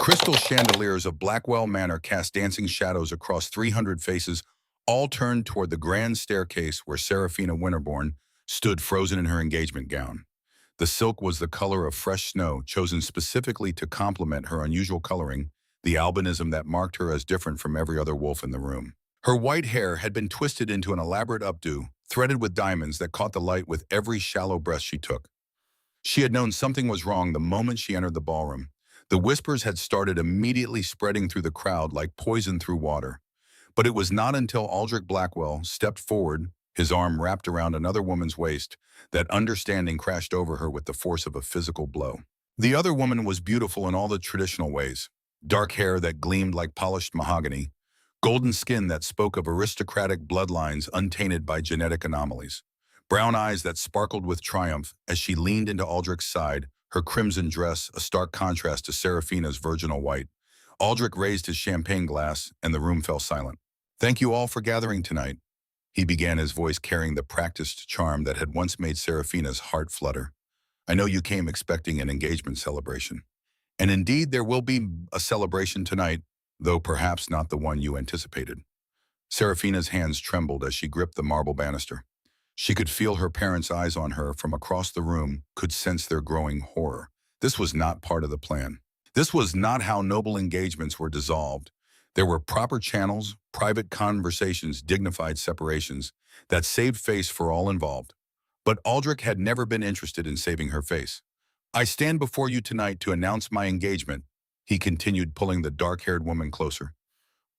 Crystal chandeliers of Blackwell Manor cast dancing shadows across 300 faces, all turned toward the grand staircase where Serafina Winterbourne stood frozen in her engagement gown. The silk was the color of fresh snow, chosen specifically to complement her unusual coloring, the albinism that marked her as different from every other wolf in the room. Her white hair had been twisted into an elaborate updo, threaded with diamonds that caught the light with every shallow breath she took. She had known something was wrong the moment she entered the ballroom. The whispers had started immediately spreading through the crowd like poison through water. But it was not until Aldrich Blackwell stepped forward, his arm wrapped around another woman's waist, that understanding crashed over her with the force of a physical blow. The other woman was beautiful in all the traditional ways. Dark hair that gleamed like polished mahogany, golden skin that spoke of aristocratic bloodlines untainted by genetic anomalies, brown eyes that sparkled with triumph as she leaned into Aldrich's side, her crimson dress a stark contrast to Serafina's virginal white. Aldrich raised his champagne glass, and the room fell silent. "Thank you all for gathering tonight," he began, his voice carrying the practiced charm that had once made Serafina's heart flutter. "I know you came expecting an engagement celebration. And indeed, there will be a celebration tonight, though perhaps not the one you anticipated." Serafina's hands trembled as she gripped the marble banister. She could feel her parents' eyes on her from across the room, could sense their growing horror. This was not part of the plan. This was not how noble engagements were dissolved. There were proper channels, private conversations, dignified separations that saved face for all involved. But Aldrich had never been interested in saving her face. "I stand before you tonight to announce my engagement," he continued, pulling the dark-haired woman closer.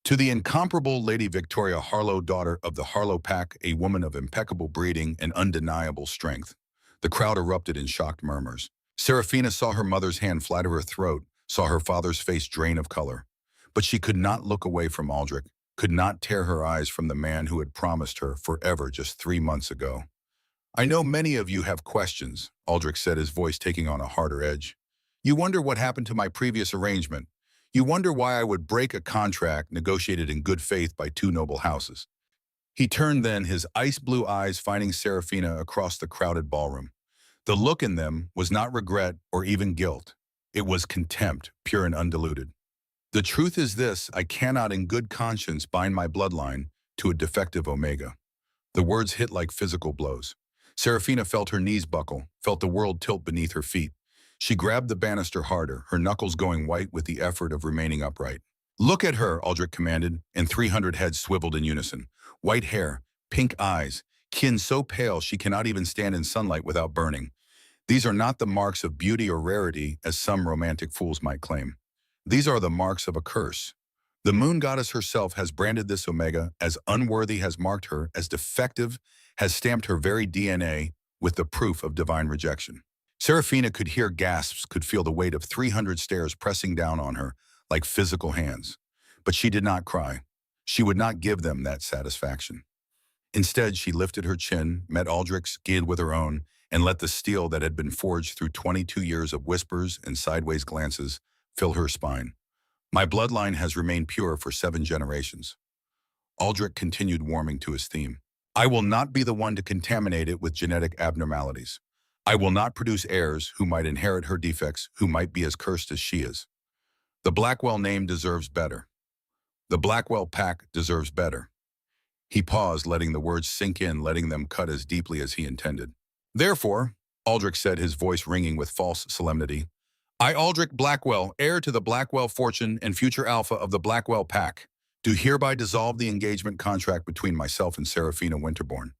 "To the incomparable Lady Victoria Harlow, daughter of the Harlow pack, a woman of impeccable breeding and undeniable strength." The crowd erupted in shocked murmurs. Serafina saw her mother's hand flatter her throat, saw her father's face drain of color. But she could not look away from Aldrich, could not tear her eyes from the man who had promised her forever just 3 months ago. "I know many of you have questions," Aldrich said, his voice taking on a harder edge. "You wonder what happened to my previous arrangement. You wonder why I would break a contract negotiated in good faith by 2 noble houses." He turned then, his ice-blue eyes finding Serafina across the crowded ballroom. The look in them was not regret or even guilt. It was contempt, pure and undiluted. "The truth is this, I cannot in good conscience bind my bloodline to a defective Omega." The words hit like physical blows. Serafina felt her knees buckle, felt the world tilt beneath her feet. She grabbed the banister harder, her knuckles going white with the effort of remaining upright. "Look at her," Aldrich commanded, and 300 heads swiveled in unison. White hair, pink eyes, skin so pale she cannot even stand in sunlight without burning. These are not the marks of beauty or rarity, as some romantic fools might claim. These are the marks of a curse. The moon goddess herself has branded this Omega as unworthy, has marked her as defective, has stamped her very DNA with the proof of divine rejection. Serafina could hear gasps, could feel the weight of 300 stares pressing down on her like physical hands. But she did not cry. She would not give them that satisfaction. Instead, she lifted her chin, met Aldrich's gaze with her own, and let the steel that had been forged through 22 years of whispers and sideways glances fill her spine. "My bloodline has remained pure for 7 generations." Aldrich continued, warming to his theme. "I will not be the one to contaminate it with genetic abnormalities. I will not produce heirs who might inherit her defects, who might be as cursed as she is. The Blackwell name deserves better. The Blackwell pack deserves better." He paused, letting the words sink in, letting them cut as deeply as he intended. "Therefore," Aldrich said, his voice ringing with false solemnity, "I, Aldrich Blackwell, heir to the Blackwell fortune and future alpha of the Blackwell pack, do hereby dissolve the engagement contract between myself and Serafina Winterbourne.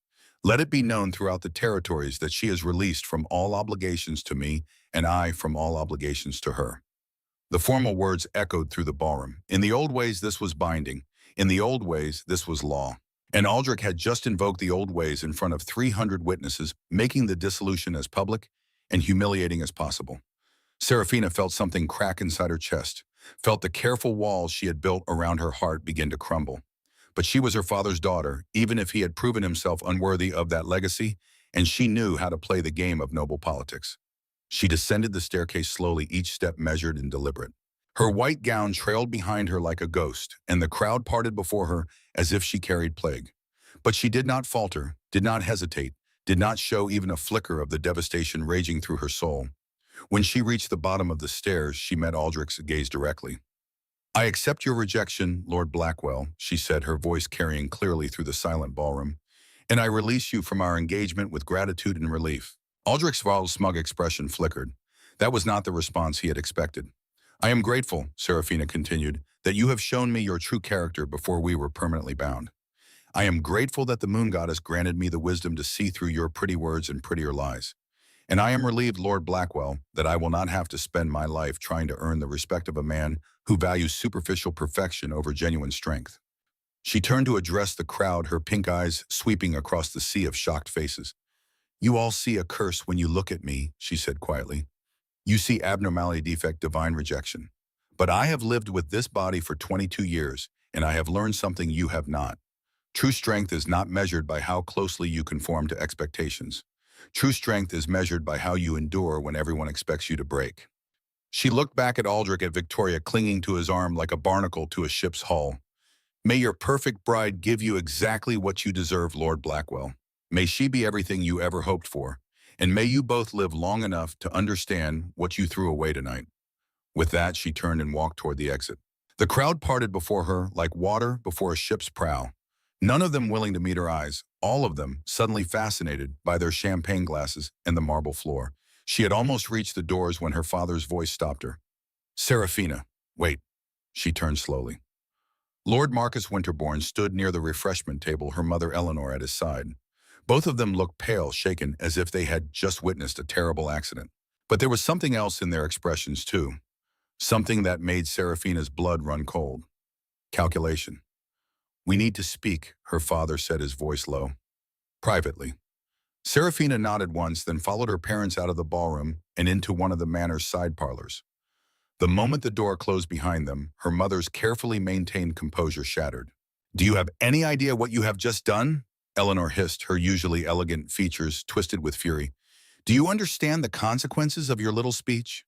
Let it be known throughout the territories that she is released from all obligations to me, and I from all obligations to her." The formal words echoed through the ballroom. In the old ways, this was binding. In the old ways, this was law. And Aldrich had just invoked the old ways in front of 300 witnesses, making the dissolution as public and humiliating as possible. Serafina felt something crack inside her chest, felt the careful walls she had built around her heart begin to crumble. But she was her father's daughter, even if he had proven himself unworthy of that legacy, and she knew how to play the game of noble politics. She descended the staircase slowly, each step measured and deliberate. Her white gown trailed behind her like a ghost, and the crowd parted before her as if she carried plague. But she did not falter, did not hesitate, did not show even a flicker of the devastation raging through her soul. When she reached the bottom of the stairs, she met Aldrich's gaze directly. "I accept your rejection, Lord Blackwell," she said, her voice carrying clearly through the silent ballroom. "And I release you from our engagement with gratitude and relief." Aldrich's smug expression flickered. That was not the response he had expected. "I am grateful," Serafina continued, "that you have shown me your true character before we were permanently bound. I am grateful that the moon goddess granted me the wisdom to see through your pretty words and prettier lies. And I am relieved, Lord Blackwell, that I will not have to spend my life trying to earn the respect of a man who values superficial perfection over genuine strength." She turned to address the crowd, her pink eyes sweeping across the sea of shocked faces. "You all see a curse when you look at me," she said quietly. "You see abnormality, defect, divine rejection. But I have lived with this body for 22 years, and I have learned something you have not. True strength is not measured by how closely you conform to expectations. True strength is measured by how you endure when everyone expects you to break." She looked back at Aldrich, at Victoria clinging to his arm like a barnacle to a ship's hull. "May your perfect bride give you exactly what you deserve, Lord Blackwell. May she be everything you ever hoped for. And may you both live long enough to understand what you threw away tonight." With that, she turned and walked toward the exit. The crowd parted before her like water before a ship's prow. None of them willing to meet her eyes, all of them suddenly fascinated by their champagne glasses and the marble floor. She had almost reached the doors when her father's voice stopped her. "Serafina, wait." She turned slowly. Lord Marcus Winterbourne stood near the refreshment table, her mother Eleanor at his side. Both of them looked pale, shaken, as if they had just witnessed a terrible accident. But there was something else in their expressions, too. Something that made Serafina's blood run cold. Calculation. "We need to speak," her father said, his voice low. "Privately." Serafina nodded once, then followed her parents out of the ballroom and into one of the manor's side parlors. The moment the door closed behind them, her mother's carefully maintained composure shattered. "Do you have any idea what you have just done?" Eleanor hissed, her usually elegant features twisted with fury. "Do you understand the consequences of your little speech?"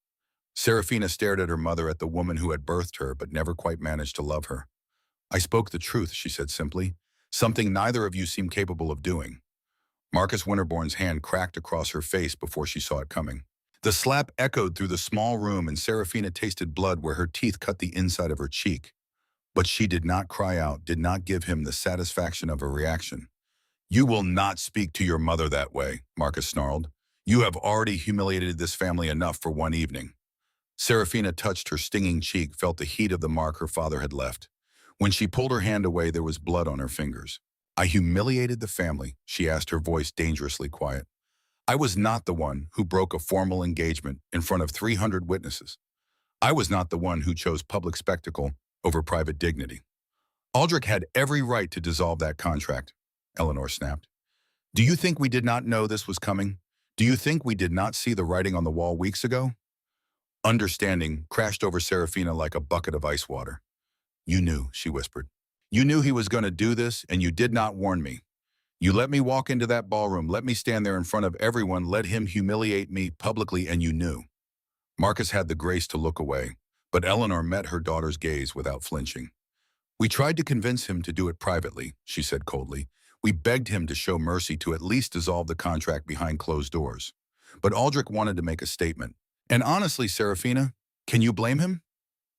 Serafina stared at her mother, at the woman who had birthed her but never quite managed to love her. "I spoke the truth," she said simply, "something neither of you seem capable of doing." Marcus Winterbourne's hand cracked across her face before she saw it coming. The slap echoed through the small room, and Serafina tasted blood where her teeth cut the inside of her cheek. But she did not cry out, did not give him the satisfaction of a reaction. "You will not speak to your mother that way," Marcus snarled. "You have already humiliated this family enough for one evening." Serafina touched her stinging cheek, felt the heat of the mark her father had left. When she pulled her hand away, there was blood on her fingers. "I humiliated the family," she asked, her voice dangerously quiet. "I was not the one who broke a formal engagement in front of 300 witnesses. I was not the one who chose public spectacle over private dignity." "Aldrich had every right to dissolve that contract," Eleanor snapped. "Do you think we did not know this was coming? Do you think we did not see the writing on the wall weeks ago?" Understanding crashed over Serafina like a bucket of ice water. "You knew," she whispered. "You knew he was going to do this, and you did not warn me. You let me walk into that ballroom, let me stand there in front of everyone, let him humiliate me publicly, and you knew." Marcus had the grace to look away, but Eleanor met her daughter's gaze without flinching. "We tried to convince him to do it privately," she said coldly. "We begged him to show mercy, to at least dissolve the contract behind closed doors. But Aldrich wanted to make a statement. And honestly, Serafina, can you blame him?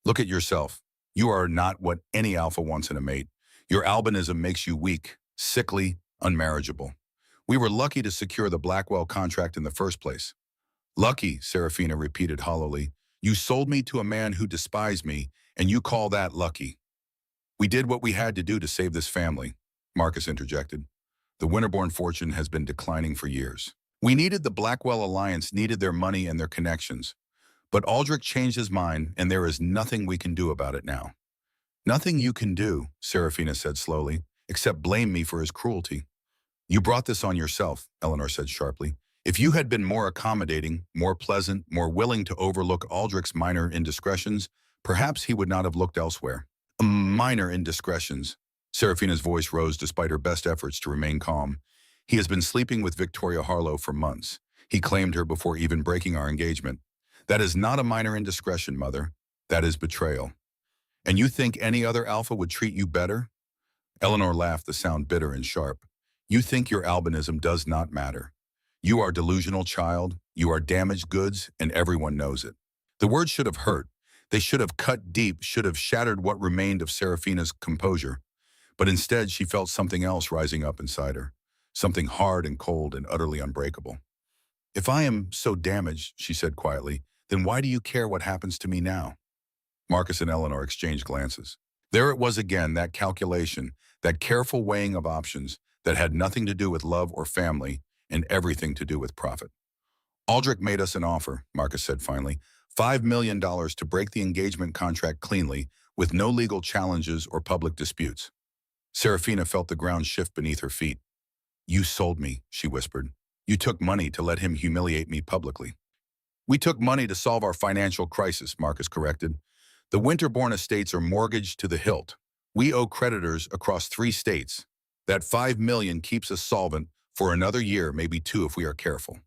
Look at yourself. You are not what any alpha wants in a mate. Your albinism makes you weak, sickly, unmarriageable. We were lucky to secure the Blackwell contract in the first place." "Lucky," Serafina repeated hollowly. "You sold me to a man who despised me, and you call that lucky?" "We did what we had to do to save this family," Marcus interjected. "The Winterbourne fortune has been declining for years. We needed the Blackwell alliance, needed their money and their connections. But Aldrich changed his mind, and there is nothing we can do about it now." "Nothing you can do," Serafina said slowly, "except blame me for his cruelty." "You brought this on yourself," Eleanor said sharply. "If you had been more accommodating, more pleasant, more willing to overlook Aldrich's minor indiscretions, perhaps he would not have looked elsewhere." "Minor indiscretions." Serafina's voice rose despite her best efforts to remain calm. "He has been sleeping with Victoria Harlow for months. He claimed her before even breaking our engagement. That is not a minor indiscretion, Mother. That is betrayal. And you think any other alpha would treat you better?" Eleanor laughed, the sound bitter and sharp. "You think your albinism does not matter. You are delusional child, you are damaged goods, and everyone knows it. The words should have hurt. They should have cut deep, should have shattered what remained of Serafina's composure. But instead, she felt something else rising up inside her, something hard and cold and utterly unbreakable. If I am so damaged, she said quietly, then why do you care what happens to me now? Marcus and Eleanor exchanged glances. There it was again, that calculation, that careful weighing of options that had nothing to do with love or family and everything to do with profit. Aldrich made us an offer, Marcus said finally, $5 million to break the engagement contract cleanly with no legal challenges or public disputes. Serafina felt the ground shift beneath her feet. You sold me, she whispered. You took money to let him humiliate me publicly. We took money to solve our financial crisis, Marcus corrected. The Winterbourne estates are mortgaged to the hilt. We owe creditors across 3 states. That $5 million keeps us solvent for another year, maybe 2 if we are careful.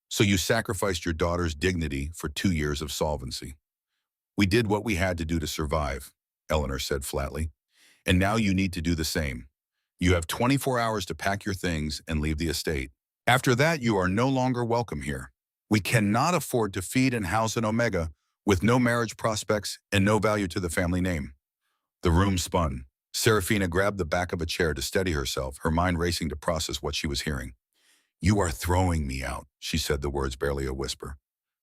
So you sacrificed your daughter's dignity for 2 years of solvency. We did what we had to do to survive, Eleanor said flatly. And now you need to do the same. You have 24 hours to pack your things and leave the estate. After that, you are no longer welcome here. We cannot afford to feed and house an Omega with no marriage prospects and no value to the family name. The room spun. Serafina grabbed the back of a chair to steady herself, her mind racing to process what she was hearing. You are throwing me out, she said, the words barely a whisper.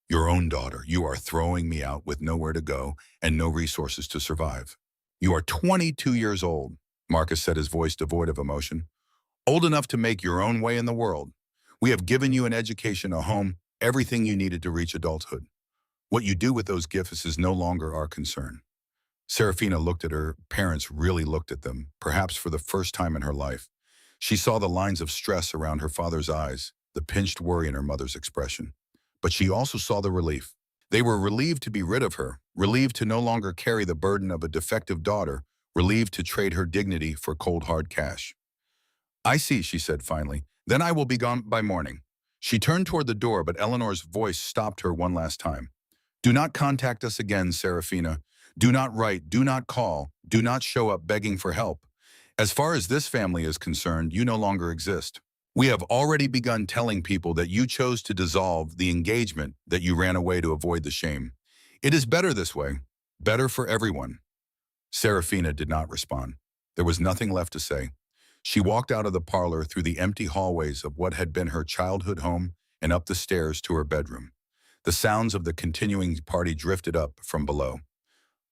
Your own daughter, you are throwing me out with nowhere to go and no resources to survive. You are 22 years old, Marcus said, his voice devoid of emotion. Old enough to make your own way in the world. We have given you an education, a home, everything you needed to reach adulthood. What you do with those gifts is no longer our concern. Serafina looked at her parents, really looked at them, perhaps for the first time in her life. She saw the lines of stress around her father's eyes, the pinched worry in her mother's expression. But she also saw the relief. They were relieved to be rid of her, relieved to no longer carry the burden of a defective daughter, relieved to trade her dignity for cold hard cash. I see, she said finally. Then I will be gone by morning. She turned toward the door, but Eleanor's voice stopped her one last time. Do not contact us again, Serafina. Do not write, do not call, do not show up begging for help. As far as this family is concerned, you no longer exist. We have already begun telling people that you chose to dissolve the engagement, that you ran away to avoid the shame. It is better this way, better for everyone. Serafina did not respond. There was nothing left to say. She walked out of the parlor through the empty hallways of what had been her childhood home and up the stairs to her bedroom. The sounds of the continuing party drifted up from below.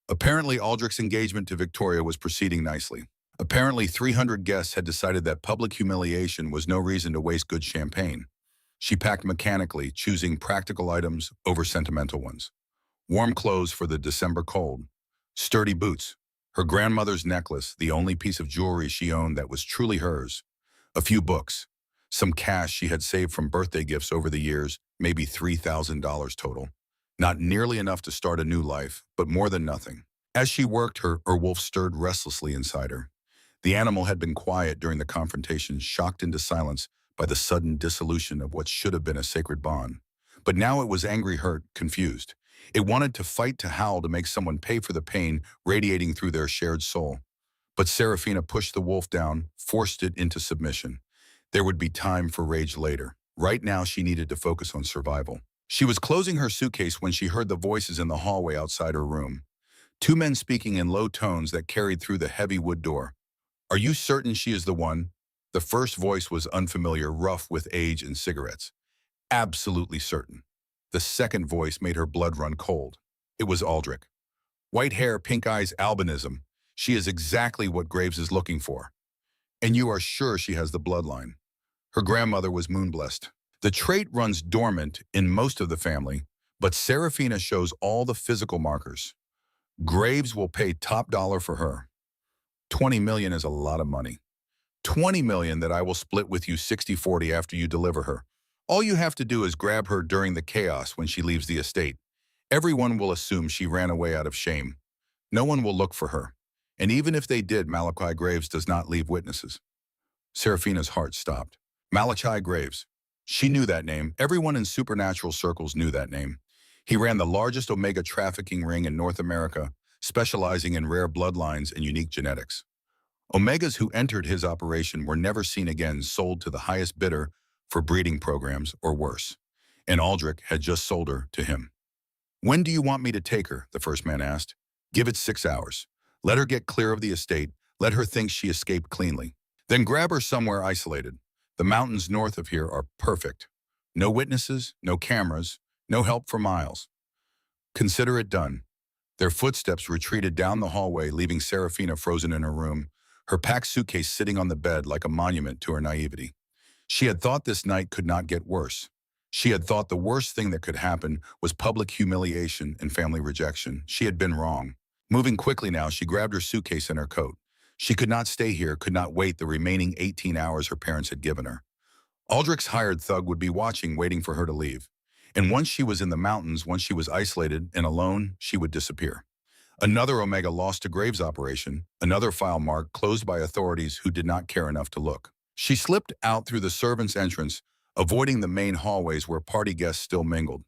Apparently, Aldrich's engagement to Victoria was proceeding nicely. Apparently, 300 guests had decided that public humiliation was no reason to waste good champagne. She packed mechanically, choosing practical items over sentimental ones. Warm clothes for the December cold. Sturdy boots. Her grandmother's necklace, the only piece of jewelry she owned that was truly hers. A few books. Some cash she had saved from birthday gifts over the years, maybe $3,000 total. Not nearly enough to start a new life, but more than nothing. As she worked, her wolf stirred restlessly inside her. The animal had been quiet during the confrontation, shocked into silence by the sudden dissolution of what should have been a sacred bond. But now it was angry, hurt, confused. It wanted to fight, to howl, to make someone pay for the pain radiating through their shared soul. But Serafina pushed the wolf down, forced it into submission. There would be time for rage later. Right now, she needed to focus on survival. She was closing her suitcase when she heard the voices in the hallway outside her room. 2 men speaking in low tones that carried through the heavy wood door. Are you certain she is the one? The first voice was unfamiliar, rough with age and cigarettes. Absolutely certain. The second voice made her blood run cold. It was Aldrich. White hair, pink eyes, albinism. She is exactly what Graves is looking for. And you are sure she has the bloodline. Her grandmother was moon-blessed. The trait runs dormant in most of the family, but Serafina shows all the physical markers. Graves will pay top dollar for her. 20 million is a lot of money. 20 million that I will split with you 60-40 after you deliver her. All you have to do is grab her during the chaos when she leaves the estate. Everyone will assume she ran away out of shame. No one will look for her. And even if they did, Malachi Graves does not leave witnesses. Serafina's heart stopped. Malachi Graves. She knew that name. Everyone in supernatural circles knew that name. He ran the largest Omega trafficking ring in North America, specializing in rare bloodlines and unique genetics. Omegas who entered his operation were never seen again, sold to the highest bidder for breeding programs, or worse. And Aldrich had just sold her to him. "When do you want me to take her?" the first man asked. "Give it 6 hours. Let her get clear of the estate. Let her think she escaped cleanly. Then grab her somewhere isolated. The mountains north of here are perfect. No witnesses, no cameras, no help for miles. Consider it done." Their footsteps retreated down the hallway, leaving Serafina frozen in her room, her packed suitcase sitting on the bed like a monument to her naivety. She had thought this night could not get worse. She had thought the worst thing that could happen was public humiliation and family rejection. She had been wrong. Moving quickly now, she grabbed her suitcase and her coat. She could not stay here, could not wait the remaining 18 hours her parents had given her. Aldrich's hired thug would be watching, waiting for her to leave. And once she was in the mountains, once she was isolated and alone, she would disappear. Another Omega lost to Graves operation, another file marked closed by authorities who did not care enough to look. She slipped out through the servants' entrance, avoiding the main hallways where party guests still mingled.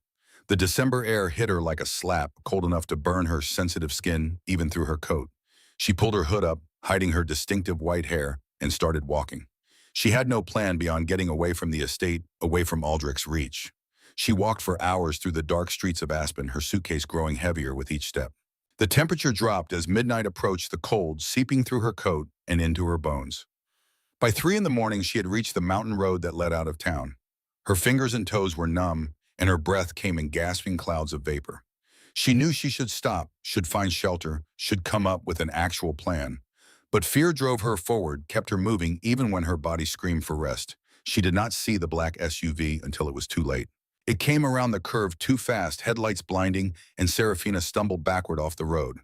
The December air hit her like a slap, cold enough to burn her sensitive skin, even through her coat. She pulled her hood up, hiding her distinctive white hair, and started walking. She had no plan beyond getting away from the estate, away from Aldrich's reach. She walked for hours through the dark streets of Aspen, her suitcase growing heavier with each step. The temperature dropped as midnight approached, the cold seeping through her coat and into her bones. By 3 in the morning, she had reached the mountain road that led out of town. Her fingers and toes were numb, and her breath came in gasping clouds of vapor. She knew she should stop, should find shelter, should come up with an actual plan. But fear drove her forward, kept her moving even when her body screamed for rest. She did not see the black SUV until it was too late. It came around the curve too fast, headlights blinding, and Serafina stumbled backward off the road.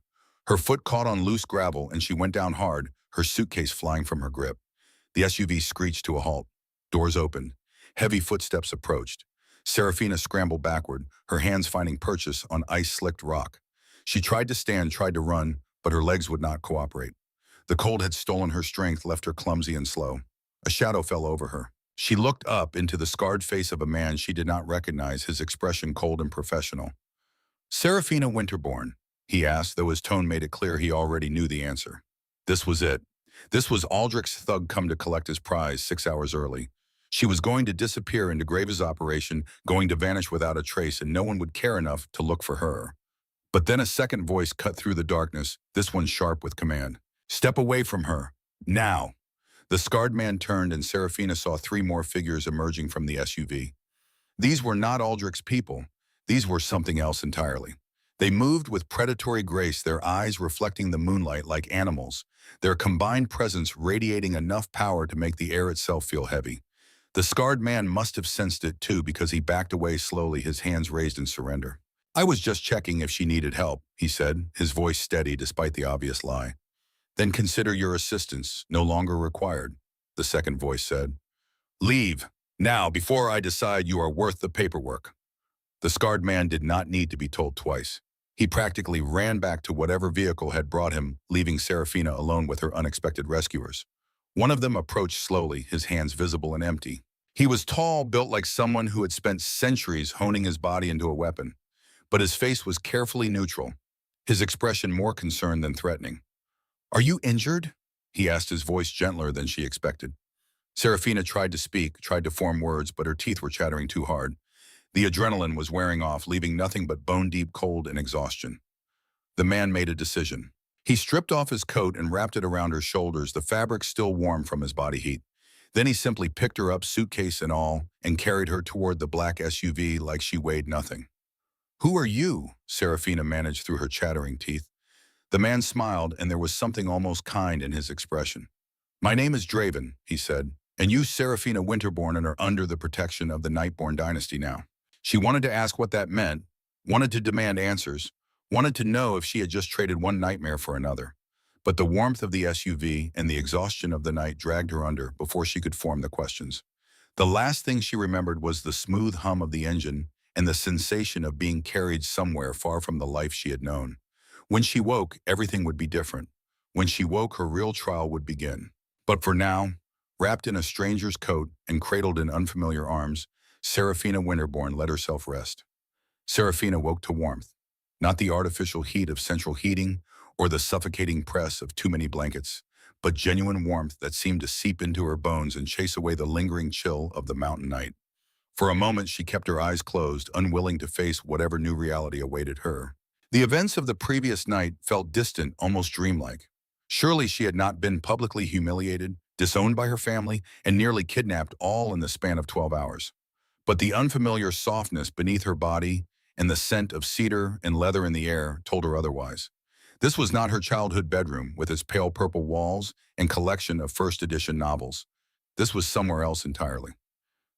Her foot caught on loose gravel and she went down hard, her suitcase flying from her grip. The SUV screeched to a halt. Doors opened. Heavy footsteps approached. Serafina scrambled backward, her hands finding purchase on ice-slicked rock. She tried to stand, tried to run, but her legs would not cooperate. The cold had stolen her strength, left her clumsy and slow. A shadow fell over her. She looked up into the scarred face of a man she did not recognize, his expression cold and professional. "Serafina Winterbourne?" he asked, though his tone made it clear he already knew the answer. This was it. This was Aldrich's thug come to collect his prize 6 hours early. She was going to disappear into Graves' operation, going to vanish without a trace, and no one would care enough to look for her. But then a second voice cut through the darkness, this one sharp with command. "Step away from her. Now." The scarred man turned and Serafina saw 3 more figures emerging from the SUV. These were not Aldrich's people. These were something else entirely. They moved with predatory grace, their eyes reflecting the moonlight like animals, their combined presence radiating enough power to make the air itself feel heavy. The scarred man must have sensed it too because he backed away slowly, his hands raised in surrender. "I was just checking if she needed help," he said, his voice steady despite the obvious lie. "Then consider your assistance no longer required," the second voice said. "Leave, now, before I decide you are worth the paperwork." The scarred man did not need to be told twice. He practically ran back to whatever vehicle had brought him, leaving Serafina alone with her unexpected rescuers. One of them approached slowly, his hands visible and empty. He was tall, built like someone who had spent centuries honing his body into a weapon. But his face was carefully neutral, his expression more concerned than threatening. "Are you injured?" he asked, his voice gentler than she expected. Serafina tried to speak, tried to form words, but her teeth were chattering too hard. The adrenaline was wearing off, leaving nothing but bone-deep cold and exhaustion. The man made a decision. He stripped off his coat and wrapped it around her shoulders, the fabric still warm from his body heat. Then he simply picked her up, suitcase and all, and carried her toward the black SUV like she weighed nothing. "Who are you?" Serafina managed through her chattering teeth. The man smiled, and there was something almost kind in his expression. "My name is Draven," he said, "and you Serafina Winterbourne and are under the protection of the Nightborn dynasty now." She wanted to ask what that meant, wanted to demand answers, wanted to know if she had just traded one nightmare for another. But the warmth of the SUV and the exhaustion of the night dragged her under before she could form the questions. The last thing she remembered was the smooth hum of the engine and the sensation of being carried somewhere far from the life she had known. When she woke, everything would be different. When she woke, her real trial would begin. But for now, wrapped in a stranger's coat and cradled in unfamiliar arms, Serafina Winterbourne let herself rest. Serafina woke to warmth, not the artificial heat of central heating or the suffocating press of too many blankets, but genuine warmth that seemed to seep into her bones and chase away the lingering chill of the mountain night. For a moment, she kept her eyes closed, unwilling to face whatever new reality awaited her. The events of the previous night felt distant, almost dreamlike. Surely she had not been publicly humiliated, disowned by her family, and nearly kidnapped all in the span of 12 hours. But the unfamiliar softness beneath her body and the scent of cedar and leather in the air told her otherwise. This was not her childhood bedroom with its pale purple walls and collection of first edition novels. This was somewhere else entirely.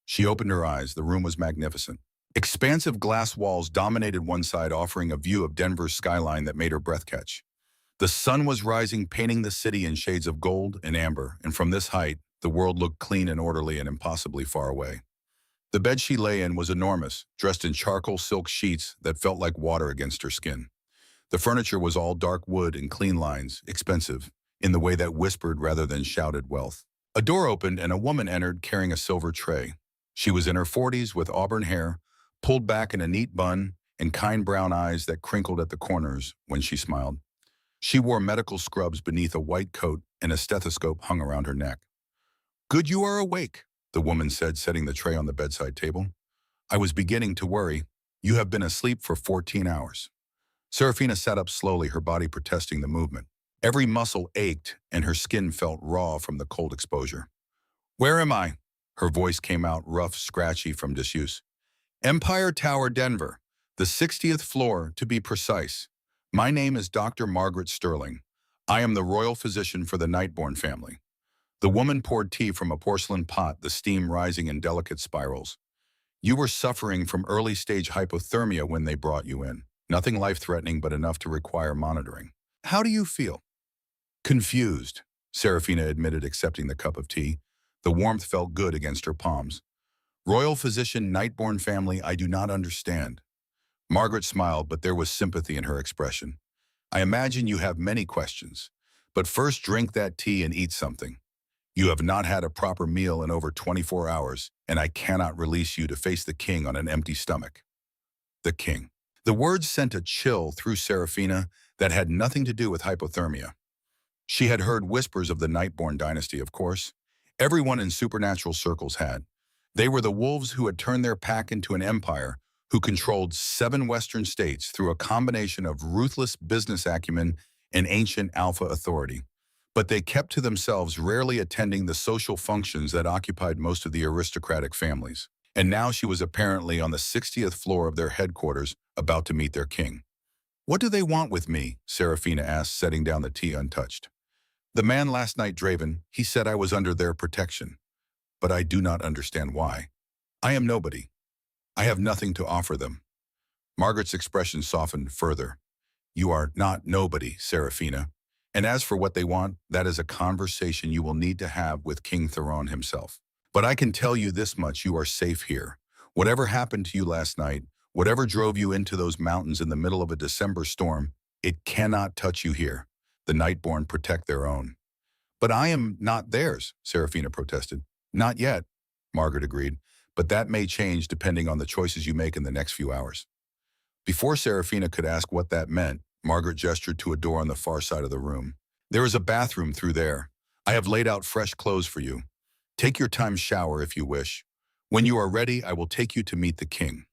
She opened her eyes. The room was magnificent. Expansive glass walls dominated one side, offering a view of Denver's skyline that made her breath catch. The sun was rising, painting the city in shades of gold and amber, and from this height, the world looked clean and orderly and impossibly far away. The bed she lay in was enormous, dressed in charcoal silk sheets that felt like water against her skin. The furniture was all dark wood and clean lines, expensive, in the way that whispered rather than shouted wealth. A door opened and a woman entered carrying a silver tray. She was in her 40s with auburn hair, pulled back in a neat bun, and kind brown eyes that crinkled at the corners when she smiled. She wore medical scrubs beneath a white coat and a stethoscope hung around her neck. "Good you are awake," the woman said, setting the tray on the bedside table. "I was beginning to worry. You have been asleep for 14 hours. Serafina sat up slowly, her body protesting the movement. Every muscle ached, and her skin felt raw from the cold exposure. "Where am I?" Her voice came out rough, scratchy from disuse. "Empire Tower, Denver. The 60th floor, to be precise. My name is Dr. Margaret Sterling. I am the royal physician for the Nightborn family." The woman poured tea from a porcelain pot, the steam rising in delicate spirals. "You were suffering from early-stage hypothermia when they brought you in. Nothing life-threatening, but enough to require monitoring. How do you feel?" "Confused," Serafina admitted, accepting the cup of tea. The warmth felt good against her palms. "Royal physician, Nightborn family, I do not understand." Margaret smiled, but there was sympathy in her expression. "I imagine you have many questions. But first drink that tea and eat something. You have not had a proper meal in over 24 hours, and I cannot release you to face the king on an empty stomach." The king. The words sent a chill through Serafina that had nothing to do with hypothermia. She had heard whispers of the Nightborn dynasty, of course. Everyone in supernatural circles had. They were the wolves who had turned their pack into an empire, who controlled 7 western states through a combination of ruthless business acumen and ancient alpha authority. But they kept to themselves, rarely attending the social functions that occupied most of the aristocratic families. And now she was apparently on the 60th floor of their headquarters, about to meet their king. "What do they want with me?" Serafina asked, setting down the tea untouched. "The man last night, Draven, he said I was under their protection. But I do not understand why. I am nobody. I have nothing to offer them." Margaret's expression softened further. "You are not nobody, Serafina. And as for what they want, that is a conversation you will need to have with King Theron himself. But I can tell you this much, you are safe here. Whatever happened to you last night, whatever drove you into those mountains in the middle of a December storm, it cannot touch you here. The Nightborn protect their own." "But I am not theirs," Serafina protested. "Not yet," Margaret agreed, "but that may change depending on the choices you make in the next few hours." Before Serafina could ask what that meant, Margaret gestured to a door on the far side of the room. "There is a bathroom through there. I have laid out fresh clothes for you. Take your time, shower if you wish. When you are ready, I will take you to meet the king."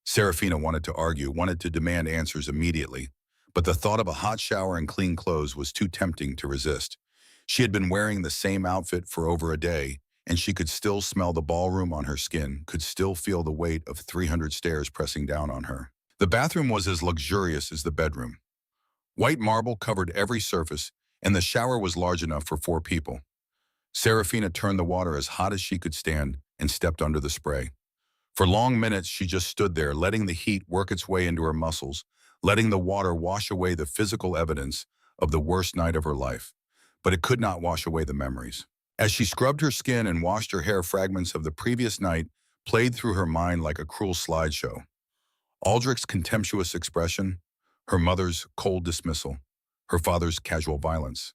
Serafina wanted to argue, wanted to demand answers immediately, but the thought of a hot shower and clean clothes was too tempting to resist. She had been wearing the same outfit for over a day, and she could still smell the ballroom on her skin, could still feel the weight of 300 stairs pressing down on her. The bathroom was as luxurious as the bedroom. White marble covered every surface, and the shower was large enough for 4 people. Serafina turned the water as hot as she could stand and stepped under the spray. For long minutes, she just stood there, letting the heat work its way into her muscles, letting the water wash away the physical evidence of the worst night of her life. But it could not wash away the memories. As she scrubbed her skin and washed her hair, fragments of the previous night played through her mind like a cruel slideshow. Aldrich's contemptuous expression, her mother's cold dismissal, her father's casual violence,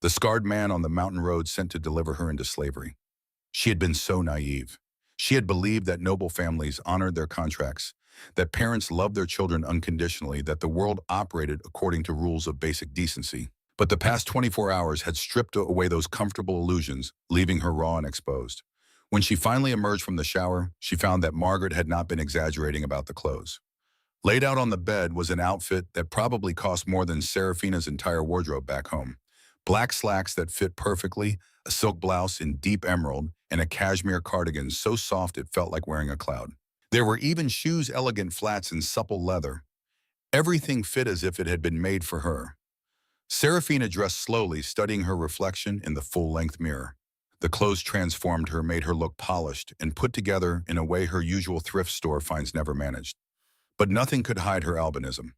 the scarred man on the mountain road sent to deliver her into slavery. She had been so naive. She had believed that noble families honored their contracts, that parents loved their children unconditionally, that the world operated according to rules of basic decency. But the past 24 hours had stripped away those comfortable illusions, leaving her raw and exposed. When she finally emerged from the shower, she found that Margaret had not been exaggerating about the clothes. Laid out on the bed was an outfit that probably cost more than Serafina's entire wardrobe back home. Black slacks that fit perfectly, a silk blouse in deep emerald, and a cashmere cardigan so soft it felt like wearing a cloud. There were even shoes, elegant flats in supple leather. Everything fit as if it had been made for her. Serafina dressed slowly, studying her reflection in the full-length mirror. The clothes transformed her, made her look polished and put together in a way her usual thrift store finds never managed. But nothing could hide her albinism.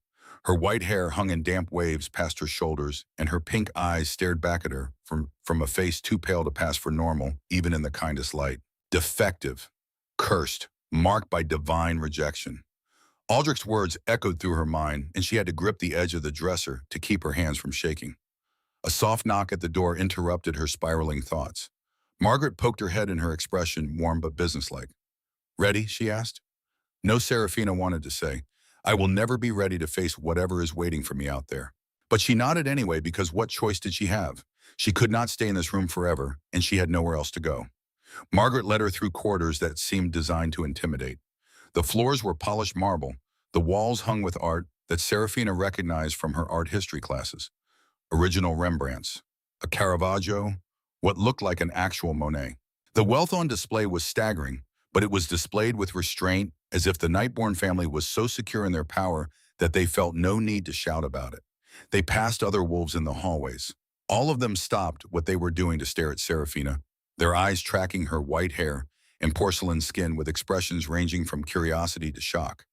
Her white hair hung in damp waves past her shoulders, and her pink eyes stared back at her from a face too pale to pass for normal, even in the kindest light. Defective, cursed, marked by divine rejection. Aldrich's words echoed through her mind, and she had to grip the edge of the dresser to keep her hands from shaking. A soft knock at the door interrupted her spiraling thoughts. Margaret poked her head in, her expression warm but businesslike. "Ready?" she asked. No, Serafina wanted to say. "I will never be ready to face whatever is waiting for me out there." But she nodded anyway, because what choice did she have? She could not stay in this room forever, and she had nowhere else to go. Margaret led her through corridors that seemed designed to intimidate. The floors were polished marble, the walls hung with art that Serafina recognized from her art history classes. Original Rembrandts, a Caravaggio, what looked like an actual Monet. The wealth on display was staggering, but it was displayed with restraint, as if the Nightborn family was so secure in their power that they felt no need to shout about it. They passed other wolves in the hallways. All of them stopped what they were doing to stare at Serafina, their eyes tracking her white hair and porcelain skin with expressions ranging from curiosity to shock.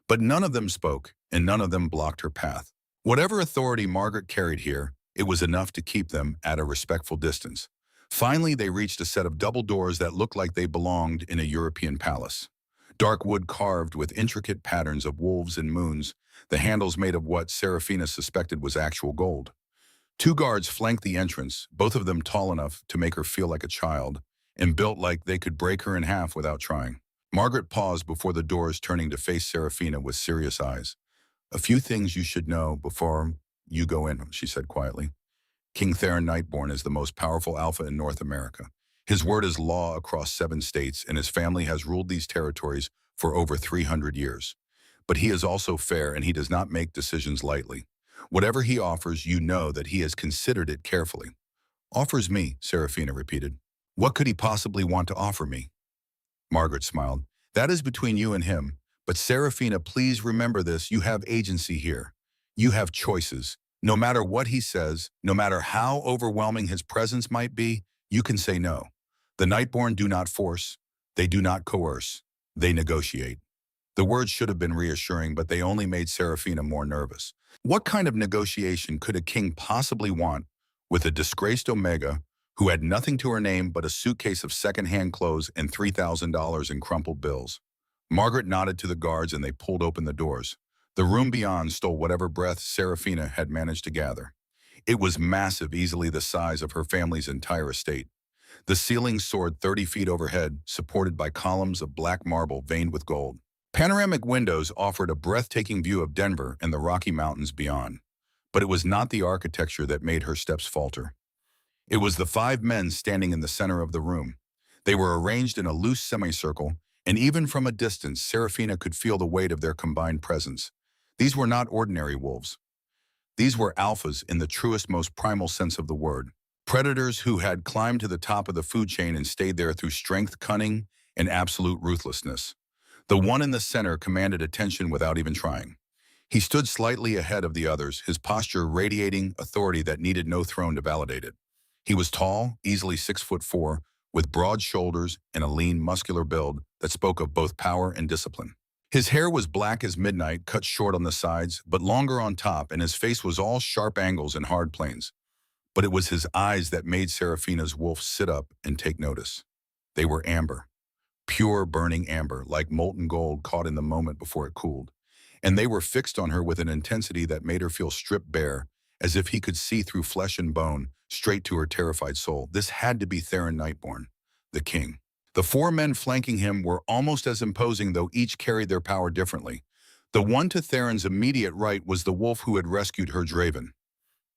But none of them spoke, and none of them blocked her path. Whatever authority Margaret carried here, it was enough to keep them at a respectful distance. Finally, they reached a set of double doors that looked like they belonged in a European palace. Dark wood carved with intricate patterns of wolves and moons, the handles made of what Serafina suspected was actual gold. Two guards flanked the entrance, both of them tall enough to make her feel like a child, and built like they could break her in half without trying. Margaret paused before the doors, turning to face Serafina with serious eyes. "A few things you should know before you go in," she said quietly. "King Theron Nightborn is the most powerful alpha in North America. His word is law across 7 states, and his family has ruled these territories for over 300 years. But he is also fair, and he does not make decisions lightly. Whatever he offers, you know that he has considered it carefully." "Offers me," Serafina repeated. "What could he possibly want to offer me?" Margaret smiled. "That is between you and him. But Serafina, please remember this. You have agency here. You have choices. No matter what he says, no matter how overwhelming his presence might be, you can say no. The Nightborn do not force. They do not coerce. They negotiate." The words should have been reassuring, but they only made Serafina more nervous. What kind of negotiation could a king possibly want with a disgraced Omega who had nothing to her name but a suitcase of second-hand clothes and $3,000 in crumpled bills? Margaret nodded to the guards, and they pulled open the doors. The room beyond stole whatever breath Serafina had managed to gather. It was massive, easily the size of her family's entire estate. The ceiling soared 30 feet overhead, supported by columns of black marble veined with gold. Panoramic windows offered a breathtaking view of Denver and the Rocky Mountains beyond. But it was not the architecture that made her steps falter. It was the 5 men standing in the center of the room. They were arranged in a loose semicircle, and even from a distance, Serafina could feel the weight of their combined presence. These were not ordinary wolves. These were alphas in the truest, most primal sense of the word. Predators who had climbed to the top of the food chain and stayed there through strength, cunning, and absolute ruthlessness. The one in the center commanded attention without even trying. He stood slightly ahead of the others, his posture radiating authority that needed no throne to validate it. He was tall, easily 6'4", with broad shoulders and a lean, muscular build that spoke of both power and discipline. His hair was black as midnight, cut short on the sides, but longer on top, and his face was all sharp angles and hard planes. But it was his eyes that made Serafina's wolf sit up and take notice. They were amber. Pure, burning amber, like molten gold caught in the moment before it cooled. And they were fixed on her with an intensity that made her feel stripped bare, as if he could see through flesh and bone, straight to her terrified soul. This had to be Theron Nightborn, the king. The 4 men flanking him were almost as imposing, though each carried their power differently. The one to Theron's immediate right was the wolf who had rescued her Draven.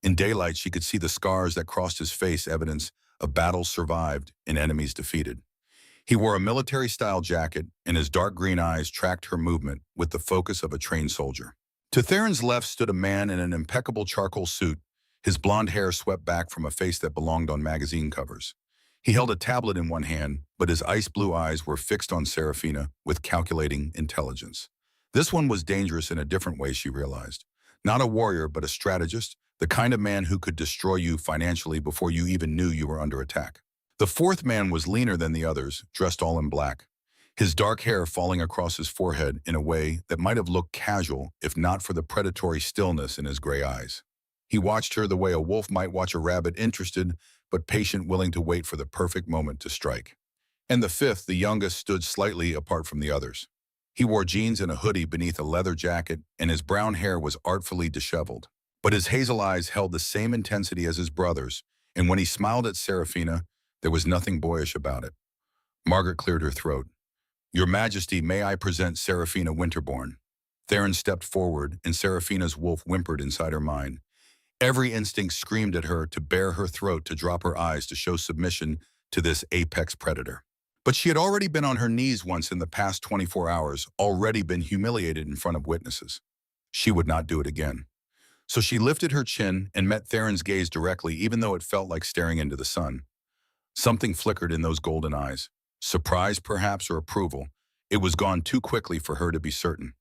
In daylight, she could see the scars that crossed his face, evidence of battles survived and enemies defeated. He wore a military-style jacket, and his dark green eyes tracked her movement with the focus of a trained soldier. To Theron's left stood a man in an impeccable charcoal suit, his blonde hair swept back from a face that belonged on magazine covers. He held a tablet in one hand, but his ice-blue eyes were fixed on Serafina with calculating intelligence. This one was dangerous in a different way, she realized. Not a warrior, but a strategist, the kind of man who could destroy you financially before you even knew you were under attack. The fourth man was leaner than the others, dressed all in black, his dark hair falling across his forehead in a way that might have looked casual if not for the predatory stillness in his gray eyes. He watched her the way a wolf might watch a rabbit, interested but patient, willing to wait for the perfect moment to strike. And the fifth, the youngest, stood slightly apart from the others. He wore jeans and a hoodie beneath a leather jacket, and his brown hair was artfully disheveled. But his hazel eyes held the same intensity as his brother's, and when he smiled at Serafina, there was nothing boyish about it. Margaret cleared her throat. "Your Majesty, may I present Serafina Winterborn?" Theron stepped forward, and Serafina's wolf whimpered inside her mind. Every instinct screamed at her to bare her throat, to drop her eyes, to show submission to this apex predator. But she had already been on her knees once in the past 24 hours, already been humiliated in front of witnesses. She would not do it again. So she lifted her chin and met Theron's gaze directly, even though it felt like staring into the sun. Something flickered in those golden eyes. Surprise, perhaps, or approval. It was gone too quickly for her to be certain.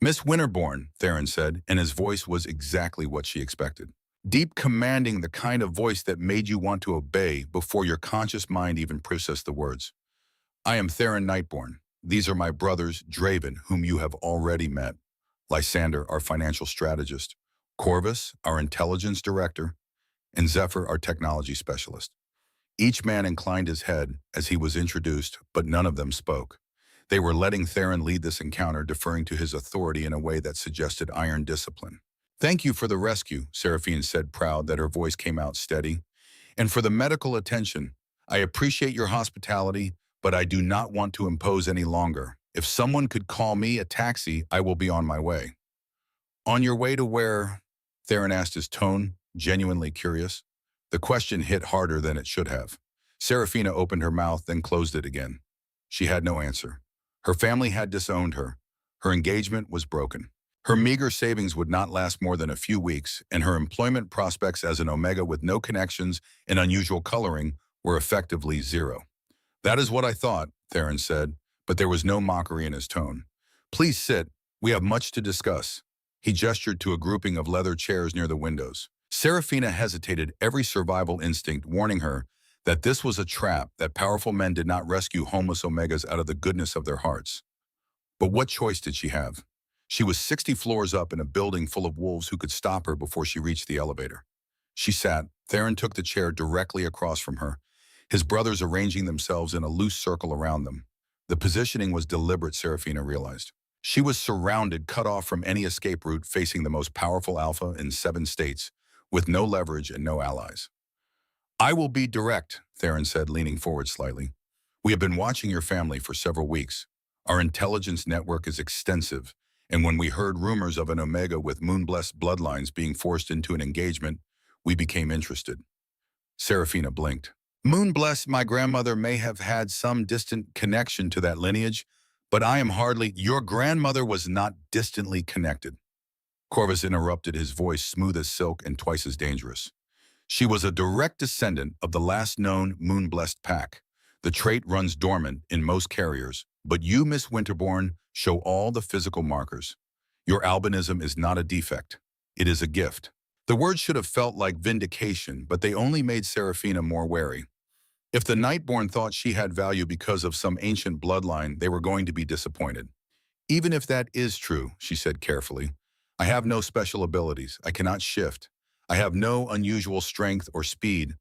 "Miss Winterborn," Theron said, and his voice was exactly what she expected. Deep, commanding, the kind of voice that made you want to obey before your conscious mind even processed the words. "I am Theron Nightborn. These are my brothers, Draven, whom you have already met, Lysander, our financial strategist, Corvus, our intelligence director, and Zephyr, our technology specialist." Each man inclined his head as he was introduced, but none of them spoke. They were letting Theron lead this encounter, deferring to his authority in a way that suggested iron discipline. "Thank you for the rescue," Seraphine said, proud that her voice came out steady. "And for the medical attention. I appreciate your hospitality, but I do not want to impose any longer. If someone could call me a taxi, I will be on my way." "On your way to where?" Theron asked, his tone genuinely curious. The question hit harder than it should have. Serafina opened her mouth, then closed it again. She had no answer. Her family had disowned her. Her engagement was broken. Her meager savings would not last more than a few weeks, and her employment prospects as an Omega with no connections and unusual coloring were effectively zero. "That is what I thought," Theron said, but there was no mockery in his tone. "Please sit. We have much to discuss." He gestured to a grouping of leather chairs near the windows. Serafina hesitated, every survival instinct warning her that this was a trap, that powerful men did not rescue homeless Omegas out of the goodness of their hearts. But what choice did she have? She was 60 floors up in a building full of wolves who could stop her before she reached the elevator. She sat. Theron took the chair directly across from her, his brothers arranging themselves in a loose circle around them. The positioning was deliberate, Serafina realized. She was surrounded, cut off from any escape route, facing the most powerful alpha in 7 states, with no leverage and no allies. "I will be direct," Theron said, leaning forward slightly. "We have been watching your family for several weeks. Our intelligence network is extensive, and when we heard rumors of an Omega with moon-blessed bloodlines being forced into an engagement, we became interested." Serafina blinked. "Moon-blessed, my grandmother may have had some distant connection to that lineage, but I am hardly—" "Your grandmother was not distantly connected," Corvus interrupted, his voice smooth as silk and twice as dangerous. "She was a direct descendant of the last known moon-blessed pack. The trait runs dormant in most carriers, but you, Miss Winterborn, show all the physical markers. Your albinism is not a defect. It is a gift." The words should have felt like vindication, but they only made Serafina more wary. If the Nightborn thought she had value because of some ancient bloodline, they were going to be disappointed. "Even if that is true," she said carefully, "I have no special abilities. I cannot shift. I have no unusual strength or speed.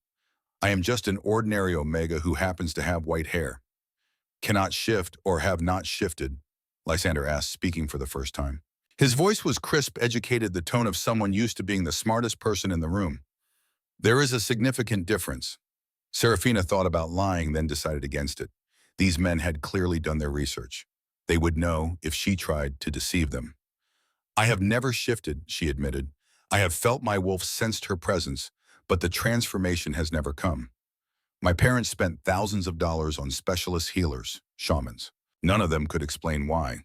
I am just an ordinary Omega who happens to have white hair." "Cannot shift or have not shifted?" Lysander asked, speaking for the first time. His voice was crisp, educated, the tone of someone used to being the smartest person in the room. "There is a significant difference." Serafina thought about lying, then decided against it. These men had clearly done their research. They would know if she tried to deceive them. "I have never shifted," she admitted. I have felt my wolf sensed her presence, but the transformation has never come. My parents spent thousands of dollars on specialist healers, shamans. None of them could explain why.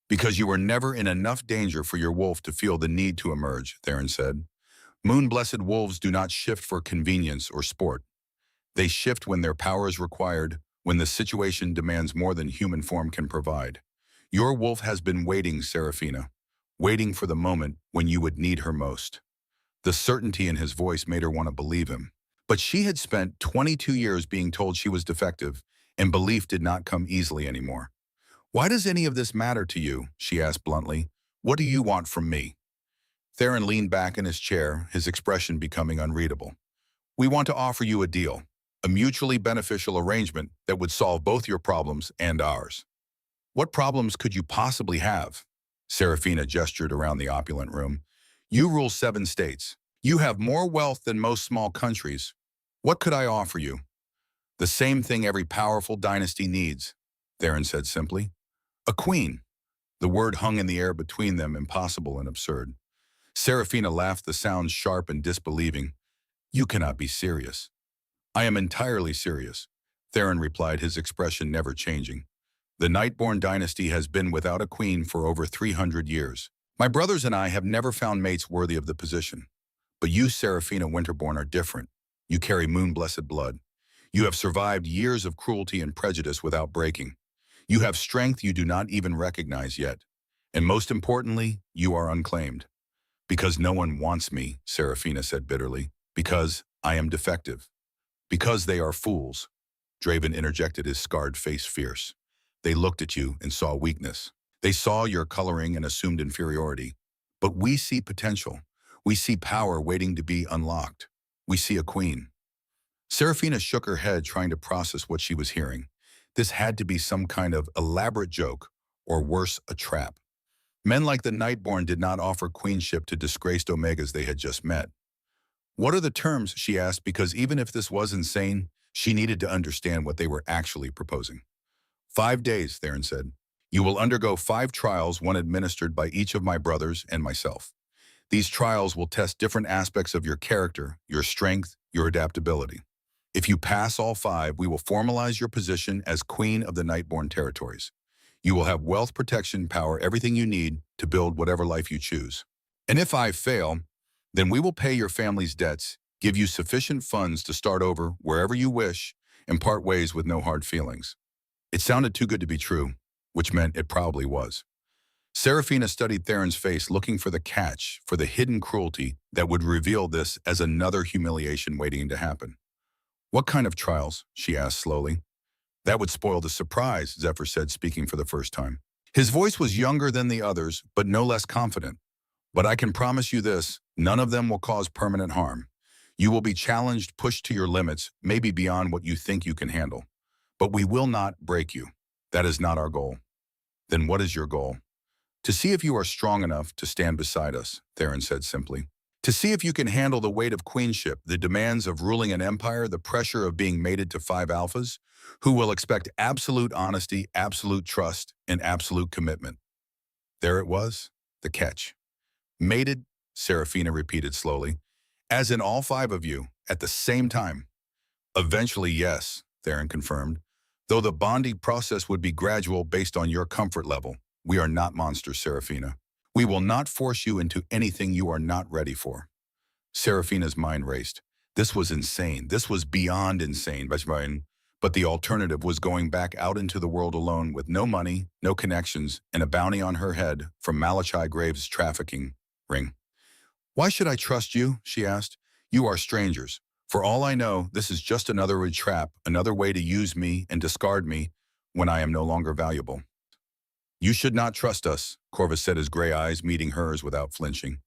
Because you were never in enough danger for your wolf to feel the need to emerge, Theron said. Moon-blessed wolves do not shift for convenience or sport. They shift when their power is required, when the situation demands more than human form can provide. Your wolf has been waiting, Seraphina, waiting for the moment when you would need her most. The certainty in his voice made her want to believe him. But she had spent 22 years being told she was defective, and belief did not come easily anymore. Why does any of this matter to you? She asked bluntly. What do you want from me? Theron leaned back in his chair, his expression becoming unreadable. We want to offer you a deal, a mutually beneficial arrangement that would solve both your problems and ours. What problems could you possibly have? Seraphina gestured around the opulent room. You rule 7 states. You have more wealth than most small countries. What could I offer you? The same thing every powerful dynasty needs, Theron said simply. A queen. The word hung in the air between them, impossible and absurd. Seraphina laughed, the sound sharp and disbelieving. You cannot be serious. I am entirely serious, Theron replied, his expression never changing. The Nightborn dynasty has been without a queen for over 300 years. My brothers and I have never found mates worthy of the position. But you, Seraphina Winterborn, are different. You carry moon-blessed blood. You have survived years of cruelty and prejudice without breaking. You have strength you do not even recognize yet. And most importantly, you are unclaimed. Because no one wants me, Seraphina said bitterly. Because I am defective. Because they are fools. Draven interjected, his scarred face fierce. They looked at you and saw weakness. They saw your coloring and assumed inferiority. But we see potential. We see power waiting to be unlocked. We see a queen. Seraphina shook her head, trying to process what she was hearing. This had to be some kind of elaborate joke, or worse, a trap. Men like the Nightborn did not offer queenship to disgraced Omegas they had just met. What are the terms, she asked, because even if this was insane, she needed to understand what they were actually proposing. 5 days, Theron said. You will undergo 5 trials, one administered by each of my brothers and myself. These trials will test different aspects of your character, your strength, your adaptability. If you pass all 5, we will formalize your position as Queen of the Nightborn territories. You will have wealth, protection, power, everything you need to build whatever life you choose. And if I fail, then we will pay your family's debts, give you sufficient funds to start over wherever you wish, and part ways with no hard feelings. It sounded too good to be true, which meant it probably was. Seraphina studied Theron's face, looking for the catch, for the hidden cruelty that would reveal this as another humiliation waiting to happen. What kind of trials? She asked slowly. That would spoil the surprise, Zephyr said, speaking for the first time. His voice was younger than the others, but no less confident. But I can promise you this, none of them will cause permanent harm. You will be challenged, pushed to your limits, maybe beyond what you think you can handle. But we will not break you. That is not our goal. Then what is your goal? To see if you are strong enough to stand beside us, Theron said simply. To see if you can handle the weight of queenship, the demands of ruling an empire, the pressure of being mated to 5 alphas, who will expect absolute honesty, absolute trust, and absolute commitment. There it was, the catch. Mated, Seraphina repeated slowly, as in all 5 of you, at the same time. Eventually, yes, Theron confirmed, though the bonding process would be gradual based on your comfort level. We are not monsters, Seraphina. We will not force you into anything you are not ready for. Seraphina's mind raced. This was insane. This was beyond insane. But the alternative was going back out into the world alone with no money, no connections, and a bounty on her head from Malachi Graves' trafficking ring. Why should I trust you? She asked. You are strangers. For all I know, this is just another trap, another way to use me and discard me when I am no longer valuable. You should not trust us, Corvus said, his gray eyes meeting hers without flinching.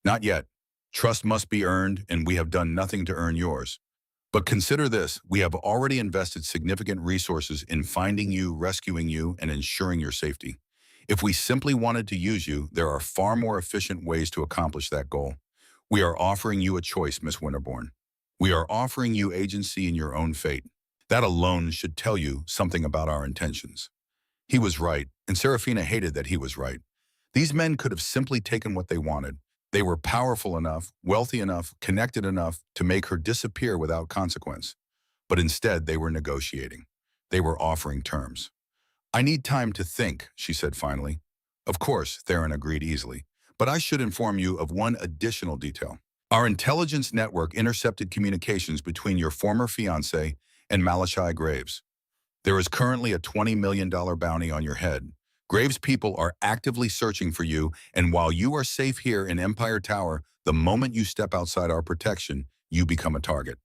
Not yet. Trust must be earned, and we have done nothing to earn yours. But consider this, we have already invested significant resources in finding you, rescuing you, and ensuring your safety. If we simply wanted to use you, there are far more efficient ways to accomplish that goal. We are offering you a choice, Miss Winterborn. We are offering you agency in your own fate. That alone should tell you something about our intentions. He was right, and Seraphina hated that he was right. These men could have simply taken what they wanted. They were powerful enough, wealthy enough, connected enough to make her disappear without consequence. But instead, they were negotiating. They were offering terms. I need time to think, she said finally. Of course, Theron agreed easily. But I should inform you of one additional detail. Our intelligence network intercepted communications between your former fiancé and Malachai Graves. There is currently a $20 million bounty on your head. Graves' people are actively searching for you, and while you are safe here in Empire Tower, the moment you step outside our protection, you become a target.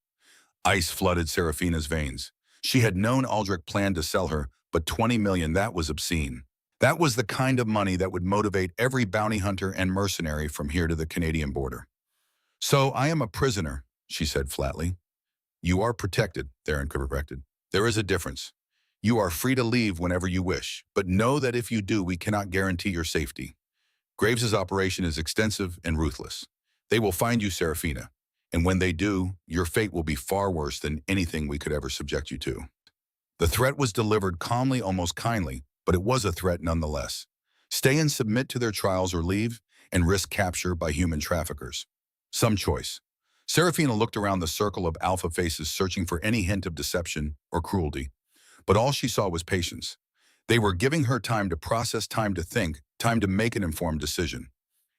Ice flooded Serafina's veins. She had known Aldrich planned to sell her, but $20 million, that was obscene. That was the kind of money that would motivate every bounty hunter and mercenary from here to the Canadian border. So I am a prisoner, she said flatly. You are protected, Theron corrected. There is a difference. You are free to leave whenever you wish, but know that if you do, we cannot guarantee your safety. Graves's operation is extensive and ruthless. They will find you, Serafina, and when they do, your fate will be far worse than anything we could ever subject you to. The threat was delivered calmly, almost kindly, but it was a threat nonetheless. Stay and submit to their trials or leave and risk capture by human traffickers. Some choice. Serafina looked around the circle of alpha faces searching for any hint of deception or cruelty, but all she saw was patience. They were giving her time to process, time to think, time to make an informed decision.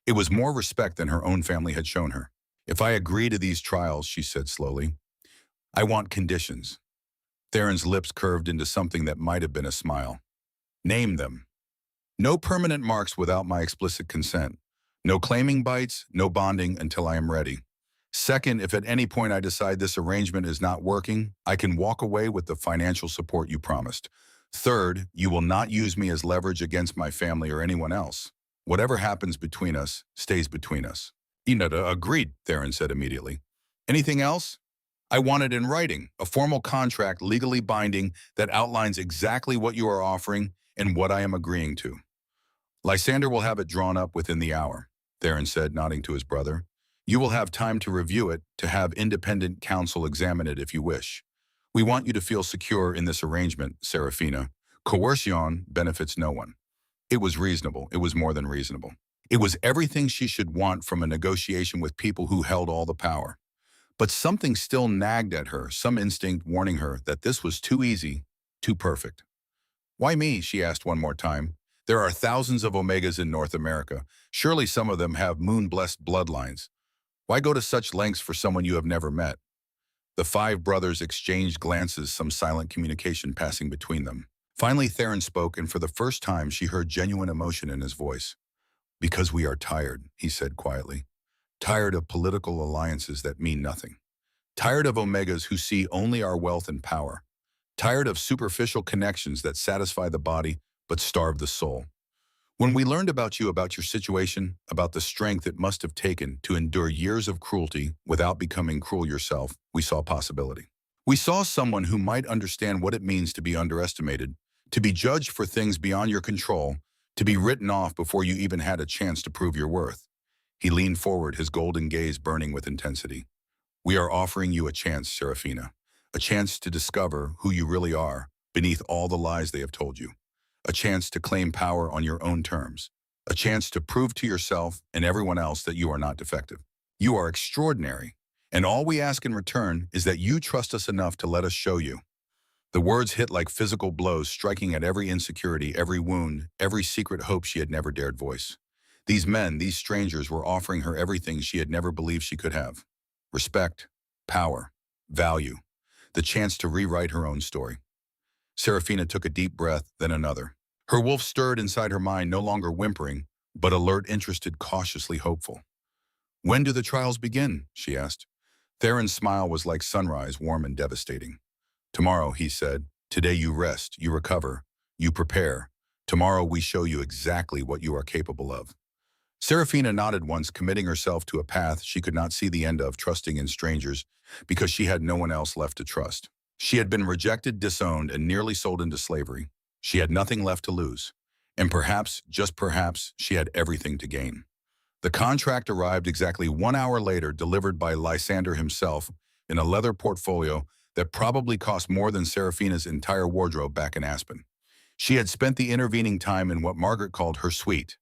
It was more respect than her own family had shown her. If I agree to these trials, she said slowly, I want conditions. Theron's lips curved into something that might have been a smile. Name them. No permanent marks without my explicit consent. No claiming bites, no bonding until I am ready. Second, if at any point I decide this arrangement is not working, I can walk away with the financial support you promised. Third, you will not use me as leverage against my family or anyone else. Whatever happens between us stays between us. Inada agreed, Theron said immediately. Anything else? I want it in writing, a formal contract legally binding that outlines exactly what you are offering and what I am agreeing to. Lysander will have it drawn up within the hour, Theron said, nodding to his brother. You will have time to review it, to have independent counsel examine it if you wish. We want you to feel secure in this arrangement, Serafina. Coercion benefits no one. It was reasonable. It was more than reasonable. It was everything she should want from a negotiation with people who held all the power. But something still nagged at her, some instinct warning her that this was too easy, too perfect. Why me? She asked one more time. There are thousands of Omegas in North America. Surely some of them have moon-blessed bloodlines. Why go to such lengths for someone you have never met? The five brothers exchanged glances, some silent communication passing between them. Finally, Theron spoke, and for the first time she heard genuine emotion in his voice. Because we are tired, he said quietly. Tired of political alliances that mean nothing. Tired of Omegas who see only our wealth and power. Tired of superficial connections that satisfy the body but starve the soul. When we learned about you, about your situation, about the strength it must have taken to endure years of cruelty without becoming cruel yourself, we saw possibility. We saw someone who might understand what it means to be underestimated, to be judged for things beyond your control, to be written off before you even had a chance to prove your worth. He leaned forward, his golden gaze burning with intensity. We are offering you a chance, Serafina, a chance to discover who you really are beneath all the lies they have told you. A chance to claim power on your own terms, a chance to prove to yourself and everyone else that you are not defective. You are extraordinary, and all we ask in return is that you trust us enough to let us show you. The words hit like physical blows, striking at every insecurity, every wound, every secret hope she had never dared voice. These men, these strangers, were offering her everything she had never believed she could have. Respect, power, value, the chance to rewrite her own story. Serafina took a deep breath, then another. Her wolf stirred inside her mind, no longer whimpering, but alert, interested, cautiously hopeful. When do the trials begin? She asked. Theron's smile was like sunrise, warm and devastating. Tomorrow, he said. Today you rest, you recover, you prepare. Tomorrow we show you exactly what you are capable of. Serafina nodded once, committing herself to a path she could not see the end of, trusting in strangers, because she had no one else left to trust. She had been rejected, disowned, and nearly sold into slavery. She had nothing left to lose. And perhaps, just perhaps, she had everything to gain. The contract arrived exactly 1 hour later, delivered by Lysander himself in a leather portfolio that probably cost more than Serafina's entire wardrobe back in Aspen. She had spent the intervening time in what Margaret called her suite,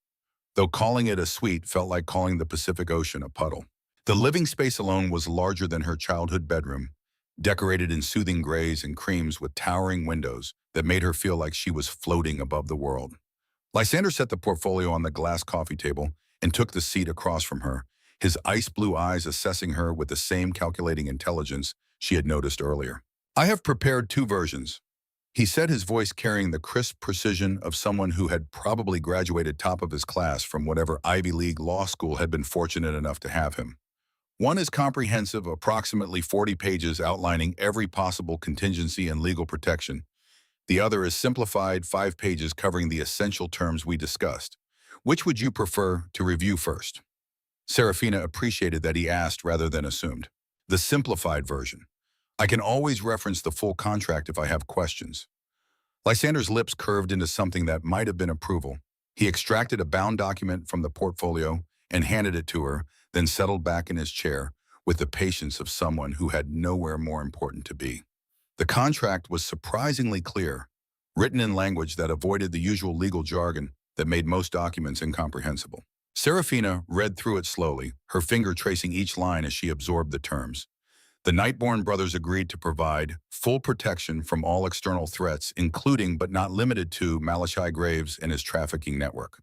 though calling it a suite felt like calling the Pacific Ocean a puddle. The living space alone was larger than her childhood bedroom, decorated in soothing grays and creams with towering windows that made her feel like she was floating above the world. Lysander set the portfolio on the glass coffee table and took the seat across from her, his ice blue eyes assessing her with the same calculating intelligence she had noticed earlier. "I have prepared two versions," he said, his voice carrying the crisp precision of someone who had probably graduated top of his class from whatever Ivy League law school had been fortunate enough to have him. One is comprehensive, approximately 40 pages outlining every possible contingency and legal protection. The other is simplified, 5 pages covering the essential terms we discussed. Which would you prefer to review first? Serafina appreciated that he asked rather than assumed. The simplified version. I can always reference the full contract if I have questions. Lysander's lips curved into something that might have been approval. He extracted a bound document from the portfolio and handed it to her, then settled back in his chair with the patience of someone who had nowhere more important to be. The contract was surprisingly clear, written in language that avoided the usual legal jargon that made most documents incomprehensible. Serafina read through it slowly, her finger tracing each line as she absorbed the terms. The Nightborn brothers agreed to provide full protection from all external threats, including but not limited to Malachi Graves and his trafficking network.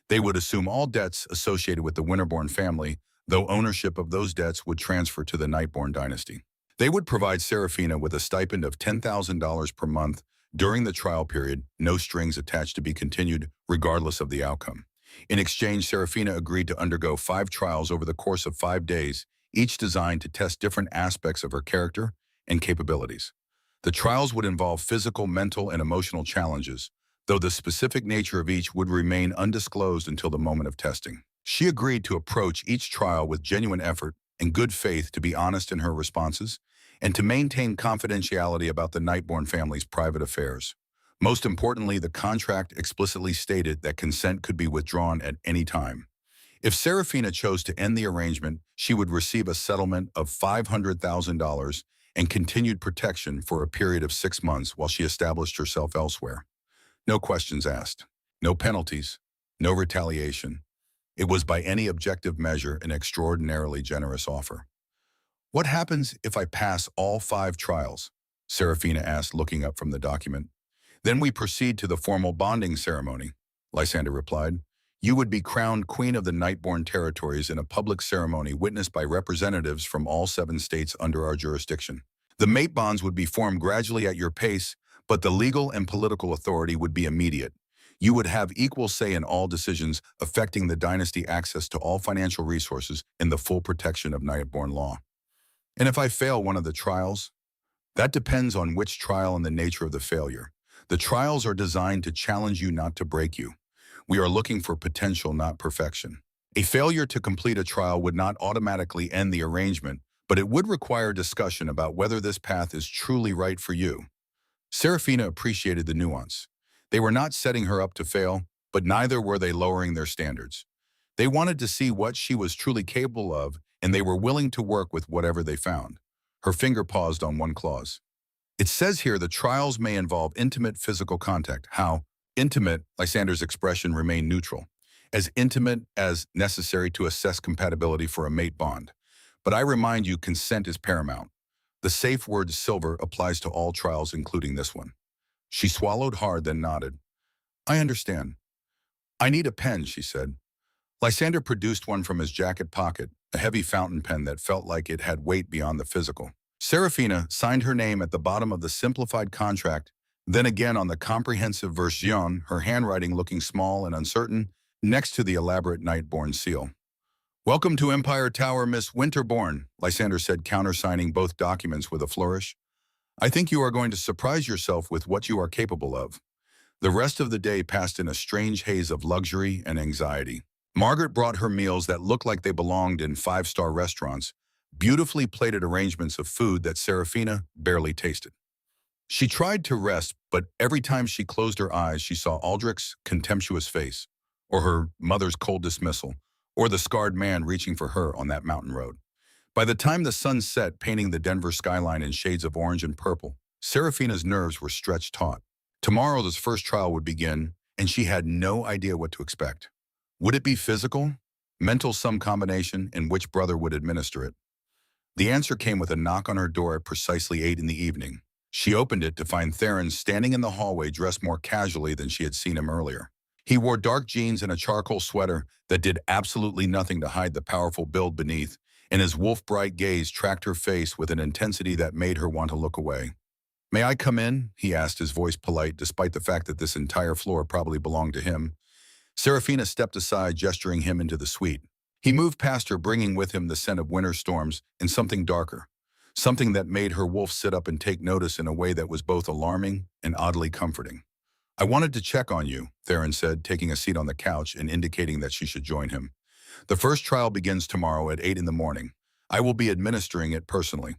They would assume all debts associated with the Winterborn family, though ownership of those debts would transfer to the Nightborn dynasty. They would provide Serafina with a stipend of $10,000 per month during the trial period, no strings attached to be continued, regardless of the outcome. In exchange, Serafina agreed to undergo 5 trials over the course of 5 days, each designed to test different aspects of her character and capabilities. The trials would involve physical, mental, and emotional challenges, though the specific nature of each would remain undisclosed until the moment of testing. She agreed to approach each trial with genuine effort and good faith, to be honest in her responses, and to maintain confidentiality about the Nightborn family's private affairs. Most importantly, the contract explicitly stated that consent could be withdrawn at any time. If Serafina chose to end the arrangement, she would receive a settlement of $500,000 and continued protection for a period of 6 months while she established herself elsewhere. No questions asked, no penalties, no retaliation. It was by any objective measure an extraordinarily generous offer. "What happens if I pass all 5 trials?" Serafina asked, looking up from the document. "Then we proceed to the formal bonding ceremony," Lysander replied. "You would be crowned Queen of the Nightborn territories in a public ceremony witnessed by representatives from all 7 states under our jurisdiction. The mate bonds would be formed gradually at your pace, but the legal and political authority would be immediate. You would have equal say in all decisions affecting the dynasty, access to all financial resources, and the full protection of Nightborn law." "And if I fail one of the trials?" "That depends on which trial and the nature of the failure. The trials are designed to challenge you, not to break you. We are looking for potential, not perfection. A failure to complete a trial would not automatically end the arrangement, but it would require discussion about whether this path is truly right for you." Serafina appreciated the nuance. They were not setting her up to fail, but neither were they lowering their standards. They wanted to see what she was truly capable of, and they were willing to work with whatever they found. Her finger paused on one clause. "It says here the trials may involve intimate physical contact." How intimate? Lysander's expression remained neutral. "As intimate as necessary to assess compatibility for a mate bond. But I remind you, consent is paramount. The safe word silver applies to all trials, including this one." She swallowed hard, then nodded. "I understand. I need a pen," she said. Lysander produced one from his jacket pocket, a heavy fountain pen that felt like it had weight beyond the physical. Serafina signed her name at the bottom of the simplified contract, then again on the comprehensive version, her handwriting looking small and uncertain, next to the elaborate Nightborn seal. "Welcome to Empire Tower, Miss Winterborn," Lysander said, countersigning both documents with a flourish. "I think you are going to surprise yourself with what you are capable of." The rest of the day passed in a strange haze of luxury and anxiety. Margaret brought her meals that looked like they belonged in 5-star restaurants, beautifully plated arrangements of food that Serafina barely tasted. She tried to rest, but every time she closed her eyes, she saw Aldrich's contemptuous face, or her mother's cold dismissal, or the scarred man reaching for her on that mountain road. By the time the sun set, painting the Denver skyline in shades of orange and purple, Serafina's nerves were stretched taut. Tomorrow's first trial would begin, and she had no idea what to expect. Would it be physical, mental, some combination, and which brother would administer it? The answer came with a knock on her door at precisely 8 in the evening. She opened it to find Theron standing in the hallway dressed more casually than she had seen him earlier. He wore dark jeans and a charcoal sweater that did absolutely nothing to hide the powerful build beneath, and his wolf-bright gaze tracked her face with an intensity that made her want to look away. "May I come in?" he asked, his voice polite, despite the fact that this entire floor probably belonged to him. Serafina stepped aside, gesturing him into the suite. He moved past her, bringing with him the scent of winter storms and something darker, something that made her wolf sit up and take notice in a way that was both alarming and oddly comforting. "I wanted to check on you," Theron said, taking a seat on the couch and indicating that she should join him. "The first trial begins tomorrow at 8 in the morning. I will be administering it personally."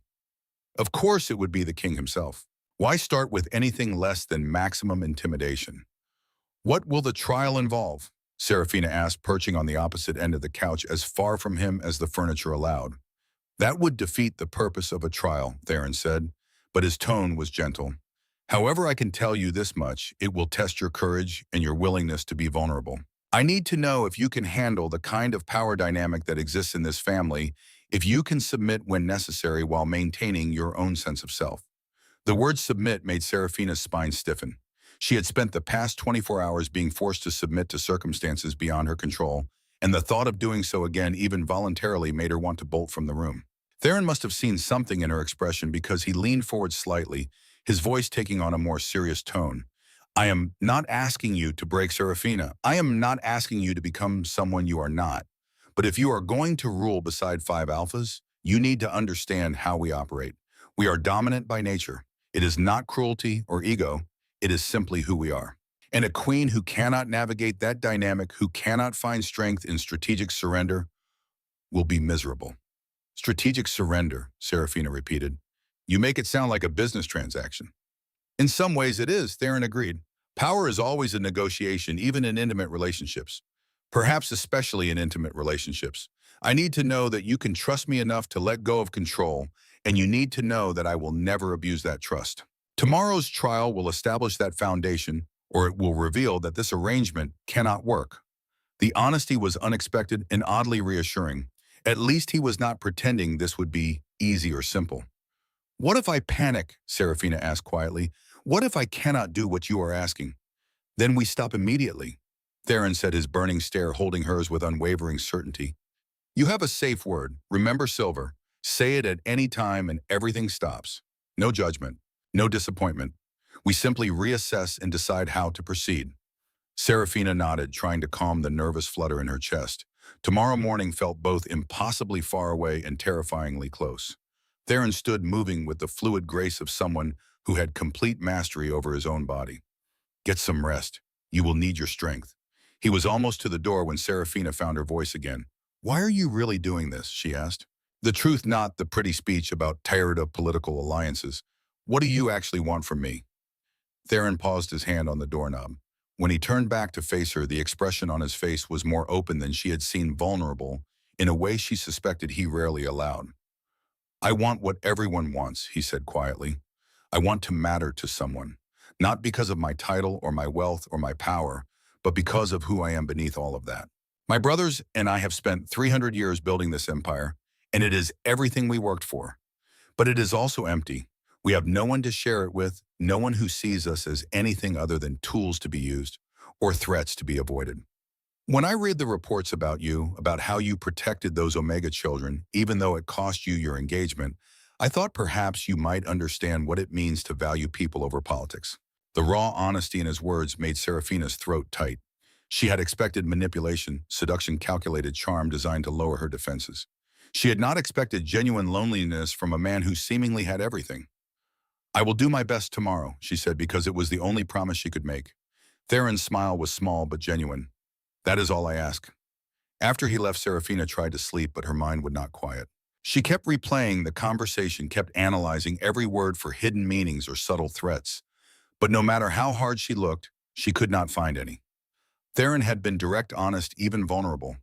Of course it would be the king himself. Why start with anything less than maximum intimidation? "What will the trial involve?" Serafina asked, perching on the opposite end of the couch as far from him as the furniture allowed. "That would defeat the purpose of a trial," Theron said, but his tone was gentle. "However, I can tell you this much: it will test your courage and your willingness to be vulnerable. I need to know if you can handle the kind of power dynamic that exists in this family, if you can submit when necessary while maintaining your own sense of self." The word submit made Serafina's spine stiffen. She had spent the past 24 hours being forced to submit to circumstances beyond her control, and the thought of doing so again, even voluntarily, made her want to bolt from the room. Theron must have seen something in her expression because he leaned forward slightly, his voice taking on a more serious tone. "I am not asking you to break Serafina. I am not asking you to become someone you are not. But if you are going to rule beside 5 alphas, you need to understand how we operate. We are dominant by nature. It is not cruelty or ego. It is simply who we are. And a queen who cannot navigate that dynamic, who cannot find strength in strategic surrender, will be miserable." "Strategic surrender," Serafina repeated. "You make it sound like a business transaction." "In some ways it is," Theron agreed. "Power is always a negotiation, even in intimate relationships. Perhaps especially in intimate relationships. I need to know that you can trust me enough to let go of control, and you need to know that I will never abuse that trust. Tomorrow's trial will establish that foundation, or it will reveal that this arrangement cannot work." The honesty was unexpected and oddly reassuring. At least he was not pretending this would be easy or simple. "What if I panic?" Serafina asked quietly. "What if I cannot do what you are asking?" "Then we stop immediately," Theron said, his burning stare holding hers with unwavering certainty. "You have a safe word. Remember, Silver. Say it at any time and everything stops. No judgment. No disappointment. We simply reassess and decide how to proceed." Serafina nodded, trying to calm the nervous flutter in her chest. Tomorrow morning felt both impossibly far away and terrifyingly close. Theron stood moving with the fluid grace of someone who had complete mastery over his own body. "Get some rest. You will need your strength." He was almost to the door when Serafina found her voice again. "Why are you really doing this?" she asked. "The truth, not the pretty speech about tired of political alliances. What do you actually want from me?" Theron paused, his hand on the doorknob. When he turned back to face her, the expression on his face was more open than she had seen, vulnerable, in a way she suspected he rarely allowed. "I want what everyone wants," he said quietly. "I want to matter to someone, not because of my title or my wealth or my power, but because of who I am beneath all of that. My brothers and I have spent 300 years building this empire, and it is everything we worked for. But it is also empty. We have no one to share it with, no one who sees us as anything other than tools to be used or threats to be avoided. When I read the reports about you, about how you protected those Omega children, even though it cost you your engagement, I thought perhaps you might understand what it means to value people over politics." The raw honesty in his words made Serafina's throat tight. She had expected manipulation, seduction, calculated charm designed to lower her defenses. She had not expected genuine loneliness from a man who seemingly had everything. "I will do my best tomorrow," she said, because it was the only promise she could make. Theron's smile was small but genuine. "That is all I ask." After he left, Serafina tried to sleep, but her mind would not quiet. She kept replaying the conversation, kept analyzing every word for hidden meanings or subtle threats. But no matter how hard she looked, she could not find any. Theron had been direct, honest, even vulnerable.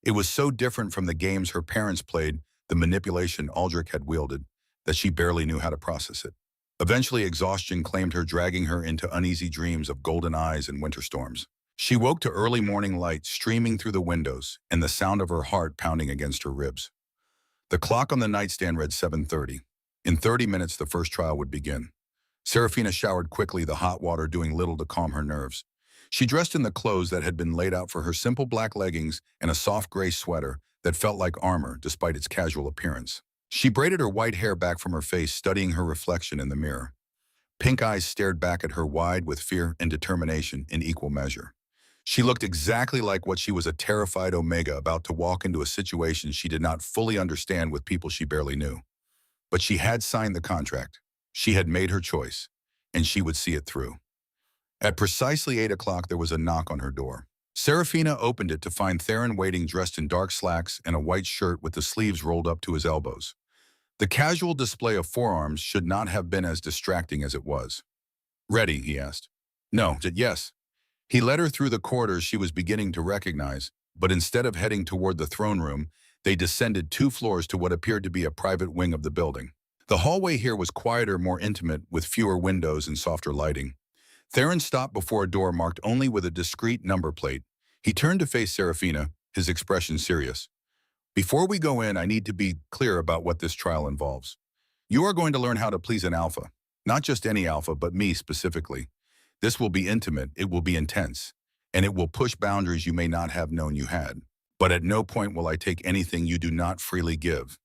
It was so different from the games her parents played, the manipulation Aldrich had wielded, that she barely knew how to process it. Eventually, exhaustion claimed her, dragging her into uneasy dreams of golden eyes and winter storms. She woke to early morning light streaming through the windows and the sound of her heart pounding against her ribs. The clock on the nightstand read 7:30. In 30 minutes, the first trial would begin. Serafina showered quickly, the hot water doing little to calm her nerves. She dressed in the clothes that had been laid out for her, simple black leggings and a soft gray sweater that felt like armor despite its casual appearance. She braided her white hair back from her face, studying her reflection in the mirror. Pink eyes stared back at her, wide with fear and determination in equal measure. She looked exactly like what she was, a terrified Omega about to walk into a situation she did not fully understand with people she barely knew. But she had signed the contract. She had made her choice, and she would see it through. At precisely 8 o'clock, there was a knock on her door. Serafina opened it to find Theron waiting, dressed in dark slacks and a white shirt with the sleeves rolled up to his elbows. The casual display of forearms should not have been as distracting as it was. "Ready?" he asked. "No, yes." He led her through the corridors she was beginning to recognize, but instead of heading toward the throne room, they descended 2 floors to what appeared to be a private wing of the building. The hallway here was quieter, more intimate, with fewer windows and softer lighting. Theron stopped before a door marked only with a discreet number plate. He turned to face Serafina, his expression serious. "Before we go in, I need to be clear about what this trial involves. You are going to learn how to please an alpha. Not just any alpha, but me specifically. This will be intimate, it will be intense, and it will push boundaries you may not have known you had. But at no point will I take anything you do not freely give.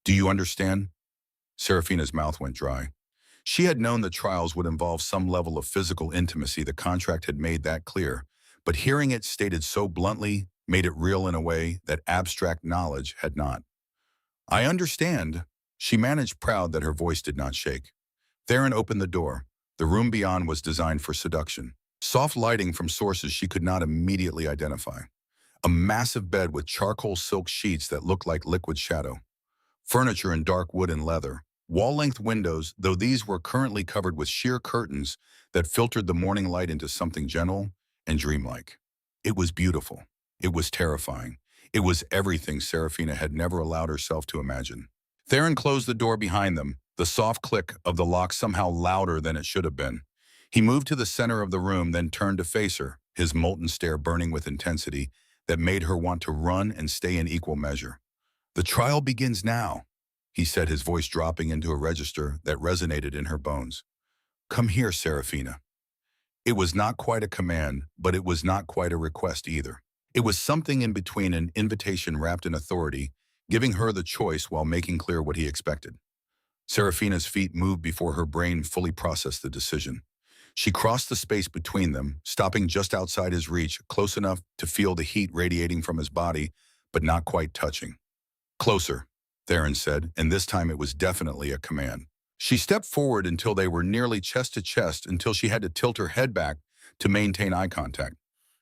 Do you understand?" Serafina's mouth went dry. She had known the trials would involve some level of physical intimacy. The contract had made that clear, but hearing it stated so bluntly made it real in a way that abstract knowledge had not. "I understand." She managed, proud that her voice did not shake. Theron opened the door. The room beyond was designed for seduction. Soft lighting from sources she could not immediately identify. A massive bed with charcoal silk sheets that looked like liquid shadow. Furniture in dark wood and leather. Wall-length windows, though these were currently covered with sheer curtains that filtered the morning light into something gentle and dreamlike. It was beautiful. It was terrifying. It was everything Serafina had never allowed herself to imagine. Theron closed the door behind them, the soft click of the lock somehow louder than it should have been. He moved to the center of the room, then turned to face her, his molten stare burning with intensity that made her want to run and stay in equal measure. "The trial begins now," he said, his voice dropping into a register that resonated in her bones. "Come here, Serafina." It was not quite a command, but it was not quite a request either. It was something in between, an invitation wrapped in authority, giving her the choice while making clear what he expected. Serafina's feet moved before her brain fully processed the decision. She crossed the space between them, stopping just outside his reach, close enough to feel the heat radiating from his body, but not quite touching. "Closer," Theron said, and this time it was definitely a command. She stepped forward until they were nearly chest to chest, until she had to tilt her head back to maintain eye contact.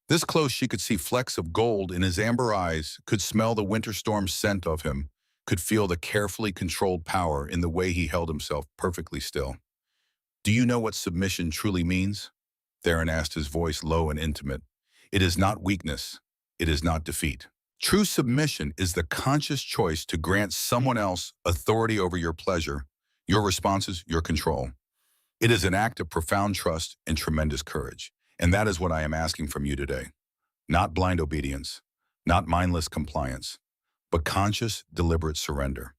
This close, she could see flecks of gold in his amber eyes, could smell the winter storm scent of him, could feel the carefully controlled power in the way he held himself perfectly still. "Do you know what submission truly means?" Theron asked, his voice low and intimate. "It is not weakness. It is not defeat. True submission is the conscious choice to grant someone else authority over your pleasure, your responses, your control. It is an act of profound trust and tremendous courage. And that is what I am asking from you today. Not blind obedience, not mindless compliance, but conscious, deliberate surrender."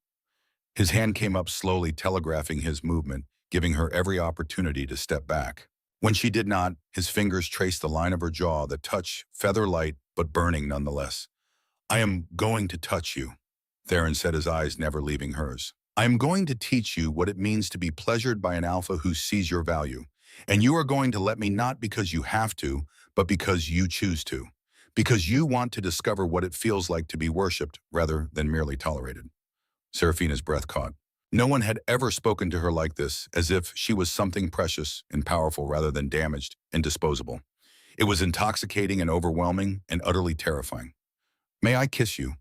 His hand came up slowly, telegraphing his movement, giving her every opportunity to step back. When she did not, his fingers traced the line of her jaw, the touch feather-light but burning nonetheless. "I am going to touch you," Theron said, his eyes never leaving hers. "I am going to teach you what it means to be pleasured by an alpha who sees your value. And you are going to let me, not because you have to, but because you choose to. Because you want to discover what it feels like to be worshipped rather than merely tolerated." Serafina's breath caught. No one had ever spoken to her like this, as if she was something precious and powerful rather than damaged and disposable. It was intoxicating and overwhelming and utterly terrifying. "May I kiss you?"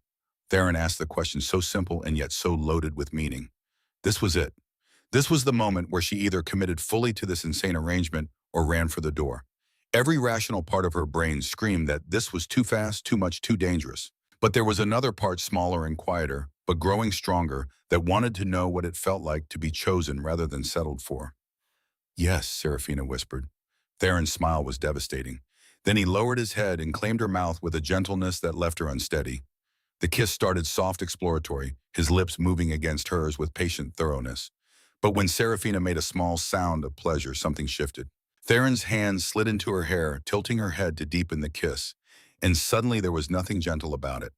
Theron asked the question, so simple and yet so loaded with meaning. This was it. This was the moment where she either committed fully to this insane arrangement or ran for the door. Every rational part of her brain screamed that this was too fast, too much, too dangerous. But there was another part, smaller and quieter, but growing stronger, that wanted to know what it felt like to be chosen rather than settled for. "Yes," Serafina whispered. Theron's smile was devastating. Then he lowered his head and claimed her mouth with a gentleness that left her unsteady. The kiss started soft exploratory, his lips moving against hers with patient thoroughness. But when Serafina made a small sound of pleasure, something shifted. Theron's hand slid into her hair, tilting her head to deepen the kiss, and suddenly there was nothing gentle about it.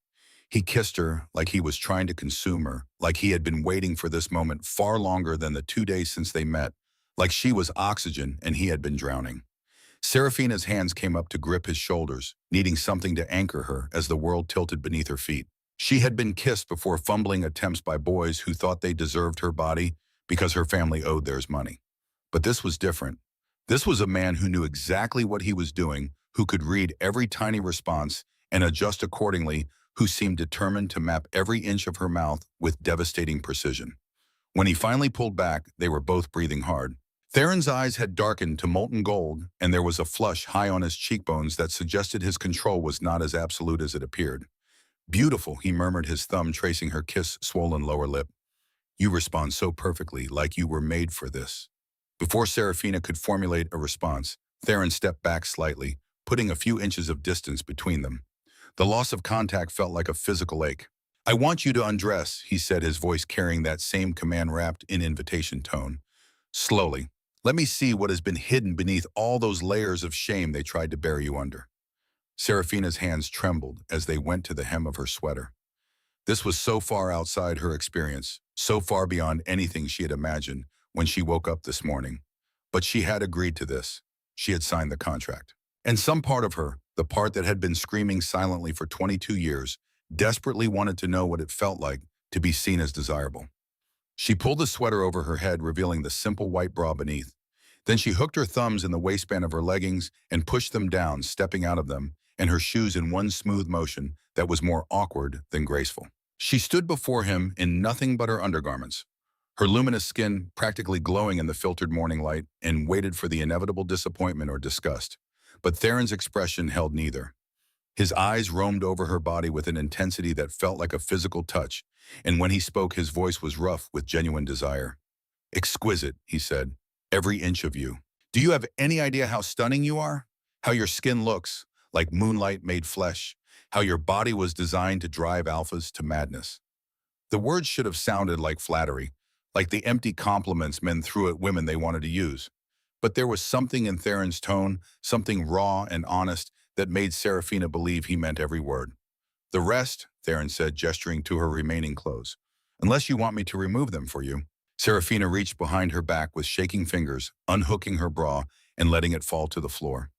He kissed her like he was trying to consume her, like he had been waiting for this moment far longer than the 2 days since they met, like she was oxygen and he had been drowning. Serafina's hands came up to grip his shoulders, needing something to anchor her as the world tilted beneath her feet. She had been kissed before fumbling attempts by boys who thought they deserved her body because her family owed theirs money. But this was different. This was a man who knew exactly what he was doing, who could read every tiny response and adjust accordingly, who seemed determined to map every inch of her mouth with devastating precision. When he finally pulled back, they were both breathing hard. Theron's eyes had darkened to molten gold, and there was a flush high on his cheekbones that suggested his control was not as absolute as it appeared. "Beautiful," he murmured, his thumb tracing her kiss-swollen lower lip. "You respond so perfectly, like you were made for this." Before Serafina could formulate a response, Theron stepped back slightly, putting a few inches of distance between them. The loss of contact felt like a physical ache. "I want you to undress," he said, his voice carrying that same command wrapped in invitation tone. "Slowly. Let me see what has been hidden beneath all those layers of shame they tried to bury you under." Serafina's hands trembled as they went to the hem of her sweater. This was so far outside her experience, so far beyond anything she had imagined when she woke up this morning. But she had agreed to this. She had signed the contract. And some part of her, the part that had been screaming silently for 22 years, desperately wanted to know what it felt like to be seen as desirable. She pulled the sweater over her head, revealing the simple white bra beneath. Then she hooked her thumbs in the waistband of her leggings and pushed them down, stepping out of them, and her shoes in one smooth motion that was more awkward than graceful. She stood before him in nothing but her undergarments, her luminous skin practically glowing in the filtered morning light, and waited for the inevitable disappointment or disgust. But Theron's expression held neither. His eyes roamed over her body with an intensity that felt like a physical touch, and when he spoke, his voice was rough with genuine desire. "Exquisite," he said, "every inch of you. Do you have any idea how stunning you are? How your skin looks, like moonlight made flesh? How your body was designed to drive alphas to madness?" The words should have sounded like flattery, like the empty compliments men threw at women they wanted to use. But there was something in Theron's tone, something raw and honest, that made Serafina believe he meant every word. "The rest," Theron said, gesturing to her remaining clothes. "Unless you want me to remove them for you." Serafina reached behind her back with shaking fingers, unhooking her bra and letting it fall to the floor.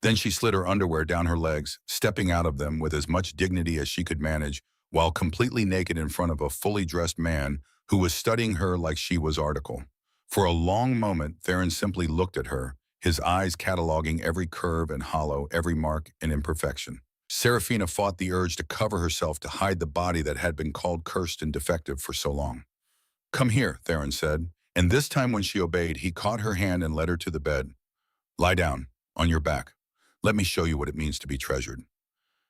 Then she slid her underwear down her legs, stepping out of them with as much dignity as she could manage, while completely naked in front of a fully dressed man who was studying her like she was article. For a long moment, Theron simply looked at her, his eyes cataloging every curve and hollow, every mark and imperfection. Serafina fought the urge to cover herself to hide the body that had been called cursed and defective for so long. "Come here," Theron said, and this time when she obeyed, he caught her hand and led her to the bed. "Lie down, on your back. Let me show you what it means to be treasured."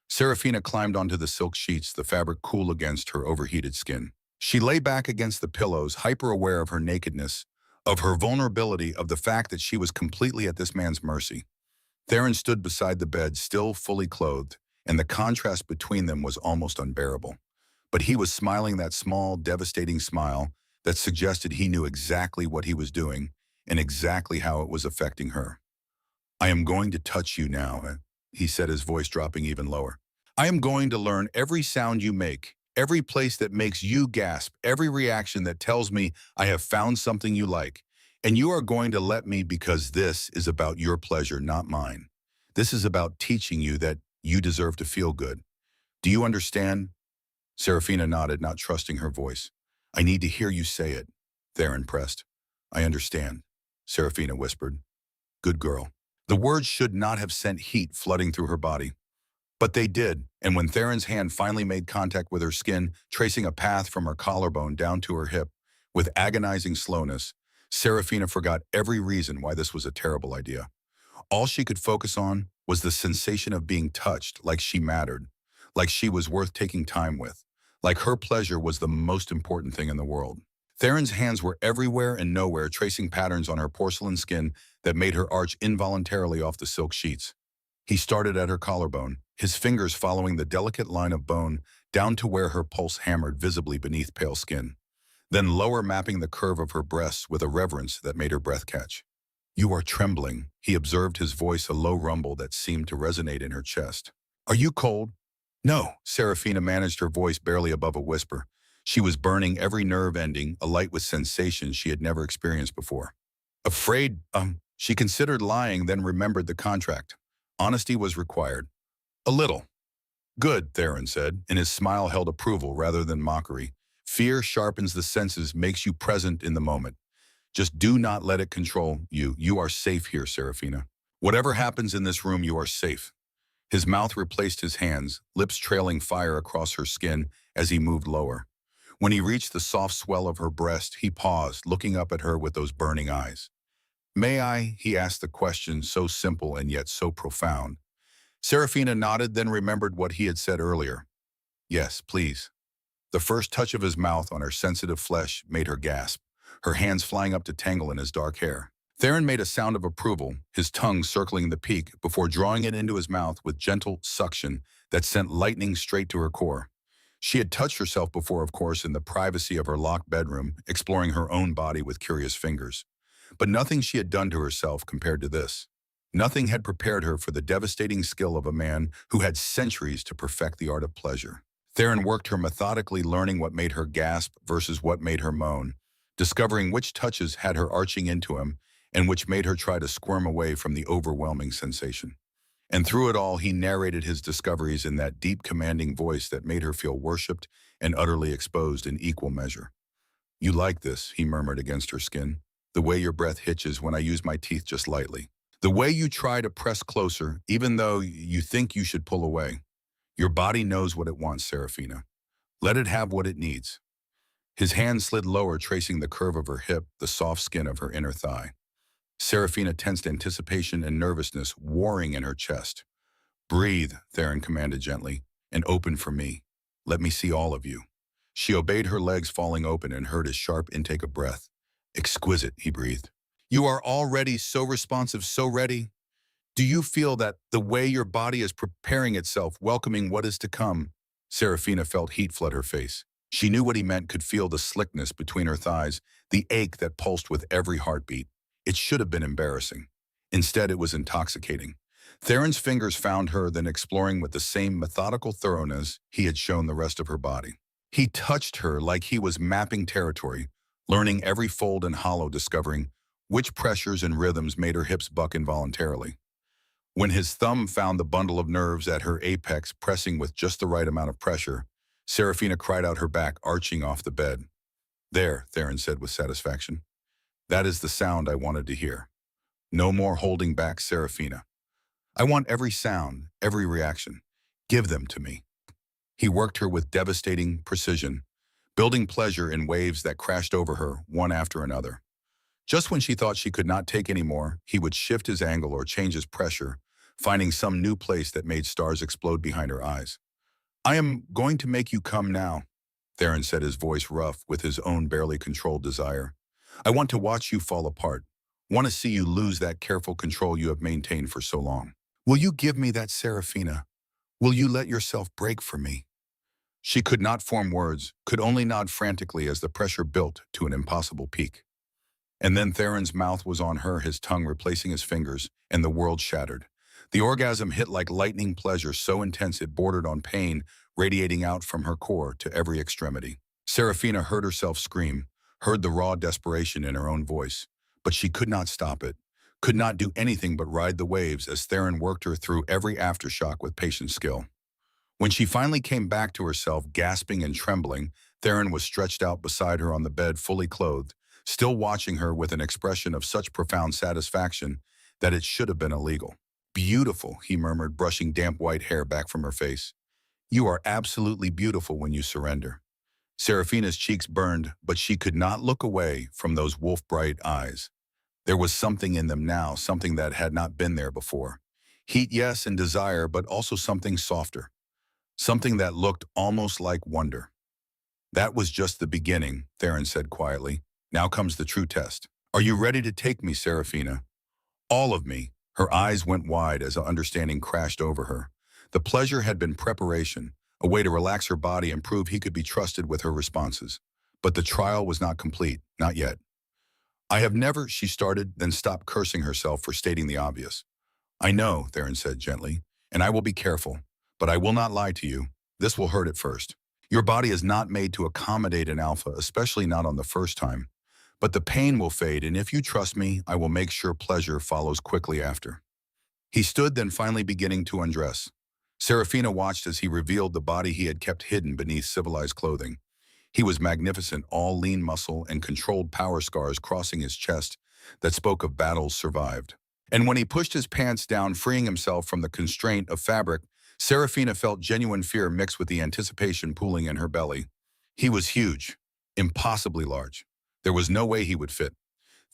Serafina climbed onto the silk sheets, the fabric cool against her overheated skin. She lay back against the pillows, hyper-aware of her nakedness, of her vulnerability, of the fact that she was completely at this man's mercy. Theron stood beside the bed, still fully clothed, and the contrast between them was almost unbearable. But he was smiling that small, devastating smile that suggested he knew exactly what he was doing and exactly how it was affecting her. "I am going to touch you now," he said, his voice dropping even lower. "I am going to learn every sound you make, every place that makes you gasp, every reaction that tells me I have found something you like. And you are going to let me because this is about your pleasure, not mine. This is about teaching you that you deserve to feel good. Do you understand?" Serafina nodded, not trusting her voice. "I need to hear you say it," Theron pressed. "I understand," Serafina whispered. "Good girl." The words should not have sent heat flooding through her body. But they did, and when Theron's hand finally made contact with her skin, tracing a path from her collarbone down to her hip, with agonizing slowness, Serafina forgot every reason why this was a terrible idea. All she could focus on was the sensation of being touched, like she mattered, like she was worth taking time with, like her pleasure was the most important thing in the world. Theron's hands were everywhere and nowhere, tracing patterns on her porcelain skin that made her arch involuntarily off the silk sheets. He started at her collarbone, his fingers following the delicate line of bone down to where her pulse hammered visibly beneath pale skin, then lower, mapping the curve of her breasts with a reverence that made her breath catch. "You are trembling," he observed, his voice a low rumble that seemed to resonate in her chest. "Are you cold?" "No," Serafina managed, her voice barely above a whisper. She was burning, every nerve ending, alight with sensations she had never experienced before. "Afraid, she considered lying, then remembered the contract. Honesty was required. "A little." "Good," Theron said, and his smile held approval rather than mockery. "Fear sharpens the senses, makes you present in the moment. Just do not let it control you. You are safe here, Serafina. Whatever happens in this room, you are safe." His mouth replaced his hands, lips trailing fire across her skin as he moved lower. When he reached the soft swell of her breast, he paused, looking up at her with those burning eyes. "May I?" he asked, the question so simple and yet so profound. Serafina nodded, then remembered what he had said earlier. "Yes, please." The first touch of his mouth on her sensitive flesh made her gasp, her hands flying up to tangle in his dark hair. Theron made a sound of approval, his tongue circling the peak before drawing it into his mouth with gentle suction that sent lightning straight to her core. She had touched herself before, of course, in the privacy of her locked bedroom, exploring her own body with curious fingers. But nothing she had done to herself compared to this. Nothing had prepared her for the devastating skill of a man who had centuries to perfect the art of pleasure. Theron worked her methodically, learning what made her gasp versus what made her moan, discovering which touches had her arching into him and which made her try to squirm away from the overwhelming sensation. And through it all, he narrated his discoveries in that deep, commanding voice that made her feel worshipped and utterly exposed in equal measure. "You like this," he murmured against her skin. "The way your breath hitches when I use my teeth just lightly. The way you try to press closer, even though you think you should pull away. Your body knows what it wants, Serafina. Let it have what it needs." His hand slid lower, tracing the curve of her hip, the soft skin of her inner thigh. Serafina tensed, anticipation and nervousness warring in her chest. "Breathe," Theron commanded gently, "and open for me. Let me see all of you." She obeyed, her legs falling open, and heard his sharp intake of breath. "Exquisite," he breathed. "You are already so responsive, so ready. Do you feel that the way your body is preparing itself, welcoming what is to come?" Serafina felt heat flood her face. She knew what he meant, could feel the slickness between her thighs, the ache that pulsed with every heartbeat. It should have been embarrassing. Instead, it was intoxicating. Theron's fingers found her, then exploring with the same methodical thoroughness he had shown the rest of her body. He touched her like he was mapping territory, learning every fold and hollow, discovering which pressures and rhythms made her hips buck involuntarily. When his thumb found the bundle of nerves at her apex pressing with just the right amount of pressure, Serafina cried out, her back arching off the bed. "There," Theron said with satisfaction. "That is the sound I wanted to hear. No more holding back, Serafina. I want every sound, every reaction. Give them to me." He worked her with devastating precision, building pleasure in waves that crashed over her, one after another. Just when she thought she could not take any more, he would shift his angle or change his pressure, finding some new place that made stars explode behind her eyes. "I am going to make you come now," Theron said, his voice rough with his own barely controlled desire. "I want to watch you fall apart. Want to see you lose that careful control you have maintained for so long. Will you give me that, Serafina? Will you let yourself break for me?" She could not form words, could only nod frantically as the pressure built to an impossible peak. And then Theron's mouth was on her, his tongue replacing his fingers, and the world shattered. The orgasm hit like lightning, pleasure so intense it bordered on pain, radiating out from her core to every extremity. Serafina heard herself scream, heard the raw desperation in her own voice, but she could not stop it, could not do anything but ride the waves as Theron worked her through every aftershock with patient skill. When she finally came back to herself, gasping and trembling, Theron was stretched out beside her on the bed, fully clothed, still watching her with an expression of such profound satisfaction that it should have been illegal. "Beautiful," he murmured, brushing damp white hair back from her face. "You are absolutely beautiful when you surrender." Serafina's cheeks burned, but she could not look away from those wolf-bright eyes. There was something in them now, something that had not been there before. Heat, yes, and desire, but also something softer. Something that looked almost like wonder. "That was just the beginning," Theron said quietly. "Now comes the true test. Are you ready to take me, Serafina? All of me, Her eyes went wide as understanding crashed over her. The pleasure had been preparation, a way to relax her body and prove he could be trusted with her responses. But the trial was not complete, not yet. I have never, she started, then stopped cursing herself for stating the obvious. I know, Theron said gently, and I will be careful, but I will not lie to you. This will hurt at first. Your body is not made to accommodate an alpha, especially not on the first time. But the pain will fade, and if you trust me, I will make sure pleasure follows quickly after. He stood, then finally beginning to undress. Serafina watched as he revealed the body he had kept hidden beneath civilized clothing. He was magnificent, all lean muscle and controlled power scars crossing his chest that spoke of battles survived. And when he pushed his pants down, freeing himself from the constraint of fabric, Serafina felt genuine fear mixed with the anticipation pooling in her belly. He was huge, impossibly large. There was no way he would fit.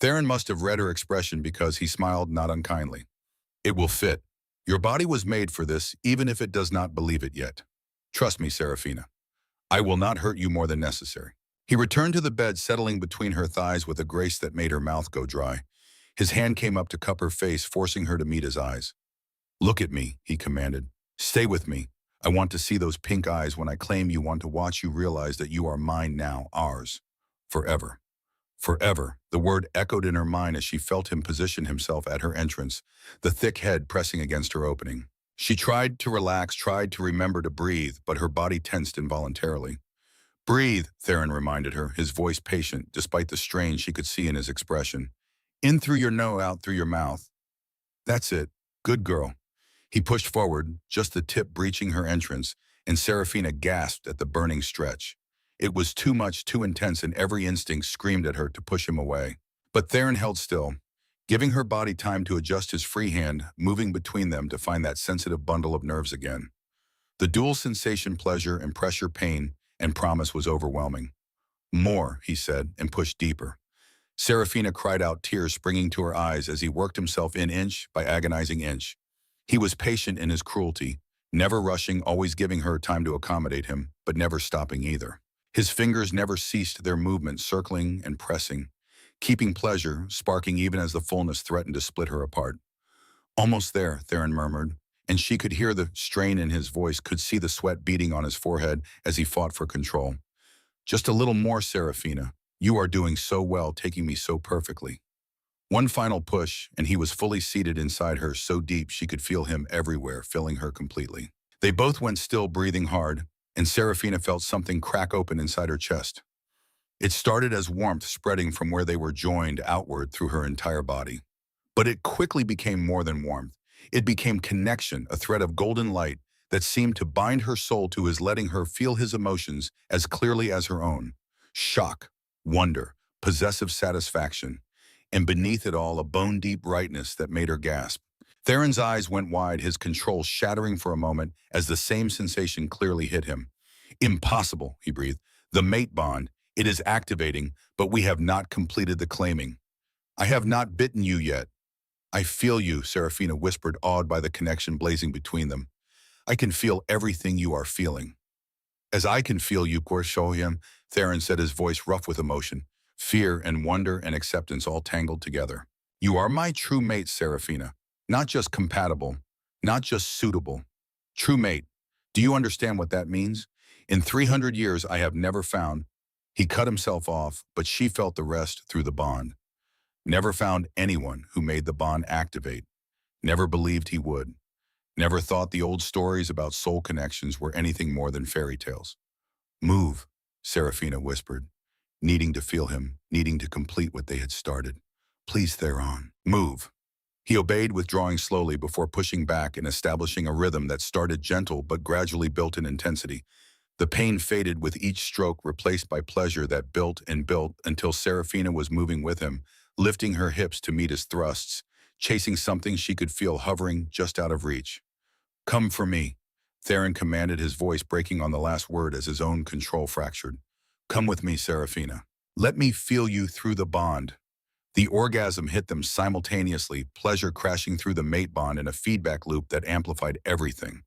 Theron must have read her expression because he smiled not unkindly. It will fit. Your body was made for this, even if it does not believe it yet. Trust me, Serafina. I will not hurt you more than necessary. He returned to the bed, settling between her thighs with a grace that made her mouth go dry. His hand came up to cup her face, forcing her to meet his eyes. Look at me, he commanded. Stay with me. I want to see those pink eyes when I claim you, want to watch you realize that you are mine now, ours. Forever. Forever. The word echoed in her mind as she felt him position himself at her entrance, the thick head pressing against her opening. She tried to relax, tried to remember to breathe, but her body tensed involuntarily. Breathe, Theron reminded her, his voice patient, despite the strain she could see in his expression. In through your nose, out through your mouth. That's it. Good girl. He pushed forward, just the tip breaching her entrance, and Serafina gasped at the burning stretch. It was too much, too intense, and every instinct screamed at her to push him away. But Theron held still, giving her body time to adjust his free hand, moving between them to find that sensitive bundle of nerves again. The dual sensation, pleasure and pressure, pain and promise, was overwhelming. More, he said, and pushed deeper. Serafina cried out, tears springing to her eyes as he worked himself in inch by agonizing inch. He was patient in his cruelty, never rushing, always giving her time to accommodate him, but never stopping either. His fingers never ceased their movement, circling and pressing, keeping pleasure sparking even as the fullness threatened to split her apart. Almost there, Theron murmured, and she could hear the strain in his voice, could see the sweat beading on his forehead as he fought for control. Just a little more, Serafina. You are doing so well, taking me so perfectly. One final push, and he was fully seated inside her, so deep she could feel him everywhere, filling her completely. They both went still, breathing hard, and Serafina felt something crack open inside her chest. It started as warmth spreading from where they were joined outward through her entire body. But it quickly became more than warmth. It became connection, a thread of golden light that seemed to bind her soul to his, letting her feel his emotions as clearly as her own. Shock, wonder, possessive satisfaction, and beneath it all a bone-deep brightness that made her gasp. Theron's eyes went wide, his control shattering for a moment as the same sensation clearly hit him. Impossible, he breathed. The mate bond, it is activating, but we have not completed the claiming. I have not bitten you yet. I feel you, Serafina whispered, awed by the connection blazing between them. I can feel everything you are feeling. As I can feel you, Korshohim, Theron said, his voice rough with emotion. Fear and wonder and acceptance all tangled together. You are my true mate, Serafina. Not just compatible, not just suitable. True mate. Do you understand what that means? In 300 years, I have never found. He cut himself off, but she felt the rest through the bond. Never found anyone who made the bond activate. Never believed he would. Never thought the old stories about soul connections were anything more than fairy tales. Move, Serafina whispered, needing to feel him, needing to complete what they had started. Please, Theron, move. He obeyed, withdrawing slowly before pushing back and establishing a rhythm that started gentle but gradually built in intensity. The pain faded with each stroke, replaced by pleasure that built and built until Serafina was moving with him, lifting her hips to meet his thrusts, chasing something she could feel hovering just out of reach. Come for me, Theron commanded, his voice breaking on the last word as his own control fractured. Come with me, Serafina. Let me feel you through the bond. The orgasm hit them simultaneously, pleasure crashing through the mate bond in a feedback loop that amplified everything.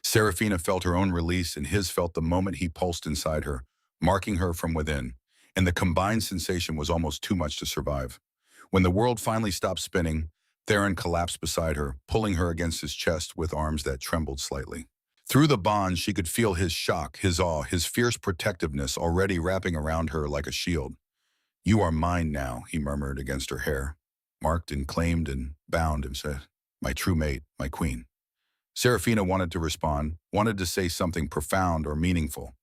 Serafina felt her own release, and his felt the moment he pulsed inside her, marking her from within, and the combined sensation was almost too much to survive. When the world finally stopped spinning, Theron collapsed beside her, pulling her against his chest with arms that trembled slightly. Through the bond, she could feel his shock, his awe, his fierce protectiveness already wrapping around her like a shield. "You are mine now," he murmured against her hair, marked and claimed and bound, and said, "My true mate, my queen." Serafina wanted to respond, wanted to say something profound or meaningful,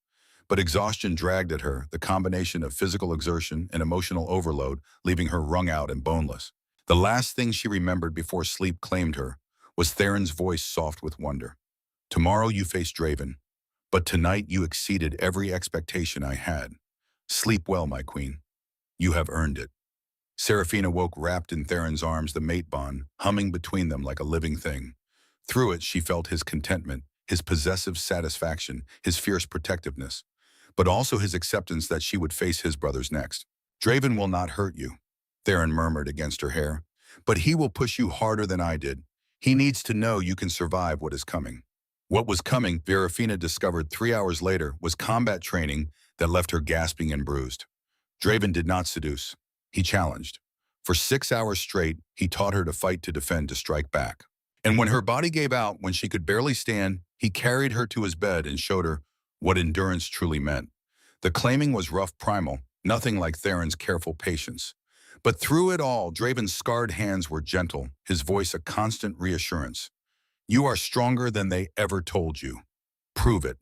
but exhaustion dragged at her, the combination of physical exertion and emotional overload, leaving her wrung out and boneless. The last thing she remembered before sleep claimed her was Theron's voice, soft with wonder. "Tomorrow you face Draven, but tonight you exceeded every expectation I had. Sleep well, my queen. You have earned it." Serafina woke wrapped in Theron's arms, the mate bond, humming between them like a living thing. Through it, she felt his contentment, his possessive satisfaction, his fierce protectiveness, but also his acceptance that she would face his brothers next. "Draven will not hurt you," Theron murmured against her hair, "but he will push you harder than I did. He needs to know you can survive what is coming." What was coming, Serafina discovered 3 hours later, was combat training that left her gasping and bruised. Draven did not seduce. He challenged. For 6 hours straight, he taught her to fight, to defend, to strike back. And when her body gave out, when she could barely stand, he carried her to his bed and showed her what endurance truly meant. The claiming was rough, primal, nothing like Theron's careful patience. But through it all, Draven's scarred hands were gentle, his voice a constant reassurance. "You are stronger than they ever told you. Prove it."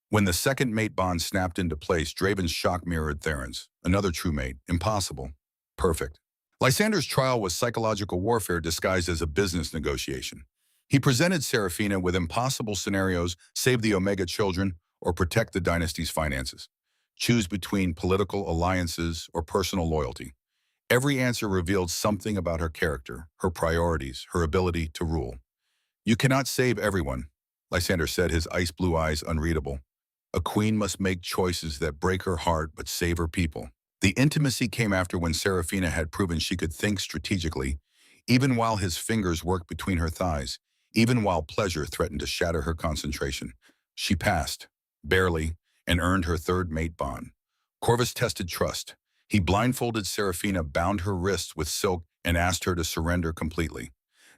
When the second mate bond snapped into place, Draven's shock mirrored Theron's. Another true mate. Impossible. Perfect. Lysander's trial was psychological warfare disguised as a business negotiation. He presented Serafina with impossible scenarios: save the Omega children or protect the dynasty's finances. Choose between political alliances or personal loyalty. Every answer revealed something about her character, her priorities, her ability to rule. "You cannot save everyone," Lysander said, his ice-blue eyes unreadable. "A queen must make choices that break her heart but save her people." The intimacy came after, when Serafina had proven she could think strategically, even while his fingers worked between her thighs, even while pleasure threatened to shatter her concentration. She passed, barely, and earned her third mate bond. Corvus tested trust. He blindfolded Serafina, bound her wrists with silk, and asked her to surrender completely.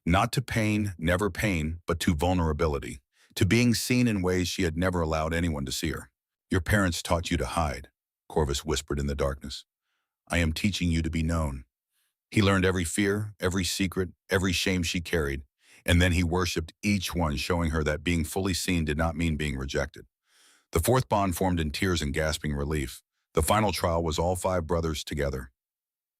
Not to pain, never pain, but to vulnerability, to being seen in ways she had never allowed anyone to see her. "Your parents taught you to hide," Corvus whispered in the darkness. "I am teaching you to be known." He learned every fear, every secret, every shame she carried, and then he worshipped each one, showing her that being fully seen did not mean being rejected. The fourth bond formed in tears and gasping relief. The final trial was all 5 brothers together.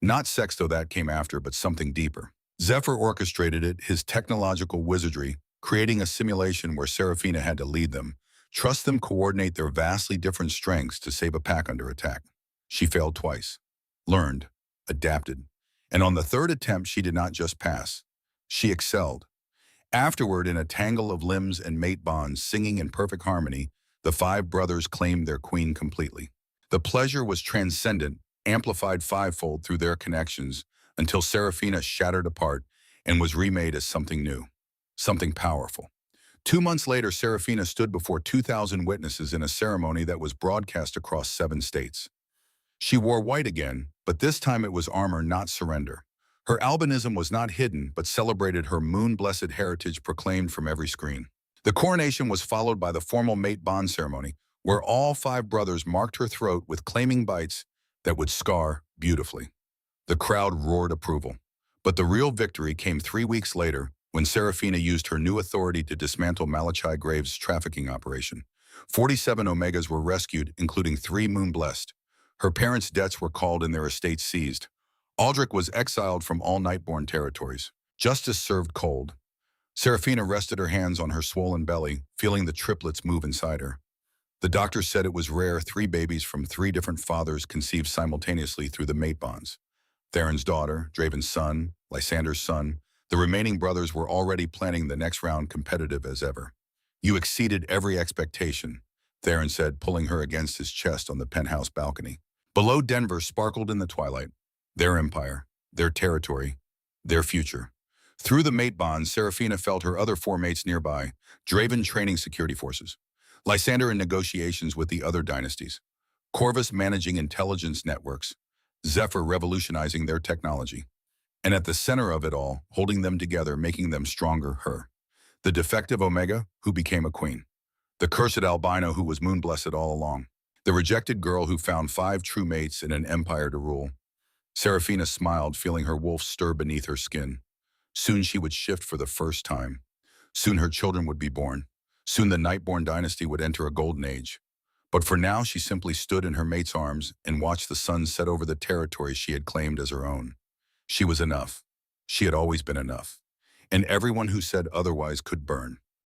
Not sex, though that came after, but something deeper. Zephyr orchestrated it, his technological wizardry, creating a simulation where Serafina had to lead them, trust them, coordinate their vastly different strengths to save a pack under attack. She failed twice, learned, adapted, and on the third attempt she did not just pass. She excelled. Afterward, in a tangle of limbs and mate bonds, singing in perfect harmony, the 5 brothers claimed their queen completely. The pleasure was transcendent, amplified fivefold through their connections, until Serafina shattered apart and was remade as something new, something powerful. 2 months later, Serafina stood before 2,000 witnesses in a ceremony that was broadcast across 7 states. She wore white again, but this time it was armor, not surrender. Her albinism was not hidden, but celebrated her moon-blessed heritage, proclaimed from every screen. The coronation was followed by the formal mate bond ceremony, where all 5 brothers marked her throat with claiming bites that would scar beautifully. The crowd roared approval. But the real victory came 3 weeks later, when Serafina used her new authority to dismantle Malachi Graves' trafficking operation. 47 Omegas were rescued, including 3 moon-blessed. Her parents' debts were called and their estates seized. Aldrich was exiled from all Nightborn territories. Justice served cold. Serafina rested her hands on her swollen belly, feeling the triplets move inside her. The doctor said it was rare 3 babies from 3 different fathers conceived simultaneously through the mate bonds. Theron's daughter, Draven's son, Lysander's son. The remaining brothers were already planning the next round, competitive as ever. "You exceeded every expectation," Theron said, pulling her against his chest on the penthouse balcony. Below, Denver sparkled in the twilight. Their empire, their territory, their future. Through the mate bonds, Serafina felt her other 4 mates nearby, Draven training security forces, Lysander in negotiations with the other dynasties, Corvus managing intelligence networks, Zephyr revolutionizing their technology. And at the center of it all, holding them together, making them stronger, her. The defective Omega, who became a queen. The cursed albino who was moon-blessed all along. The rejected girl who found 5 true mates in an empire to rule. Seraphina smiled, feeling her wolf stir beneath her skin. Soon she would shift for the first time. Soon her children would be born. Soon the Nightborn dynasty would enter a golden age. But for now, she simply stood in her mate's arms and watched the sun set over the territory she had claimed as her own. She was enough. She had always been enough. And everyone who said otherwise could burn.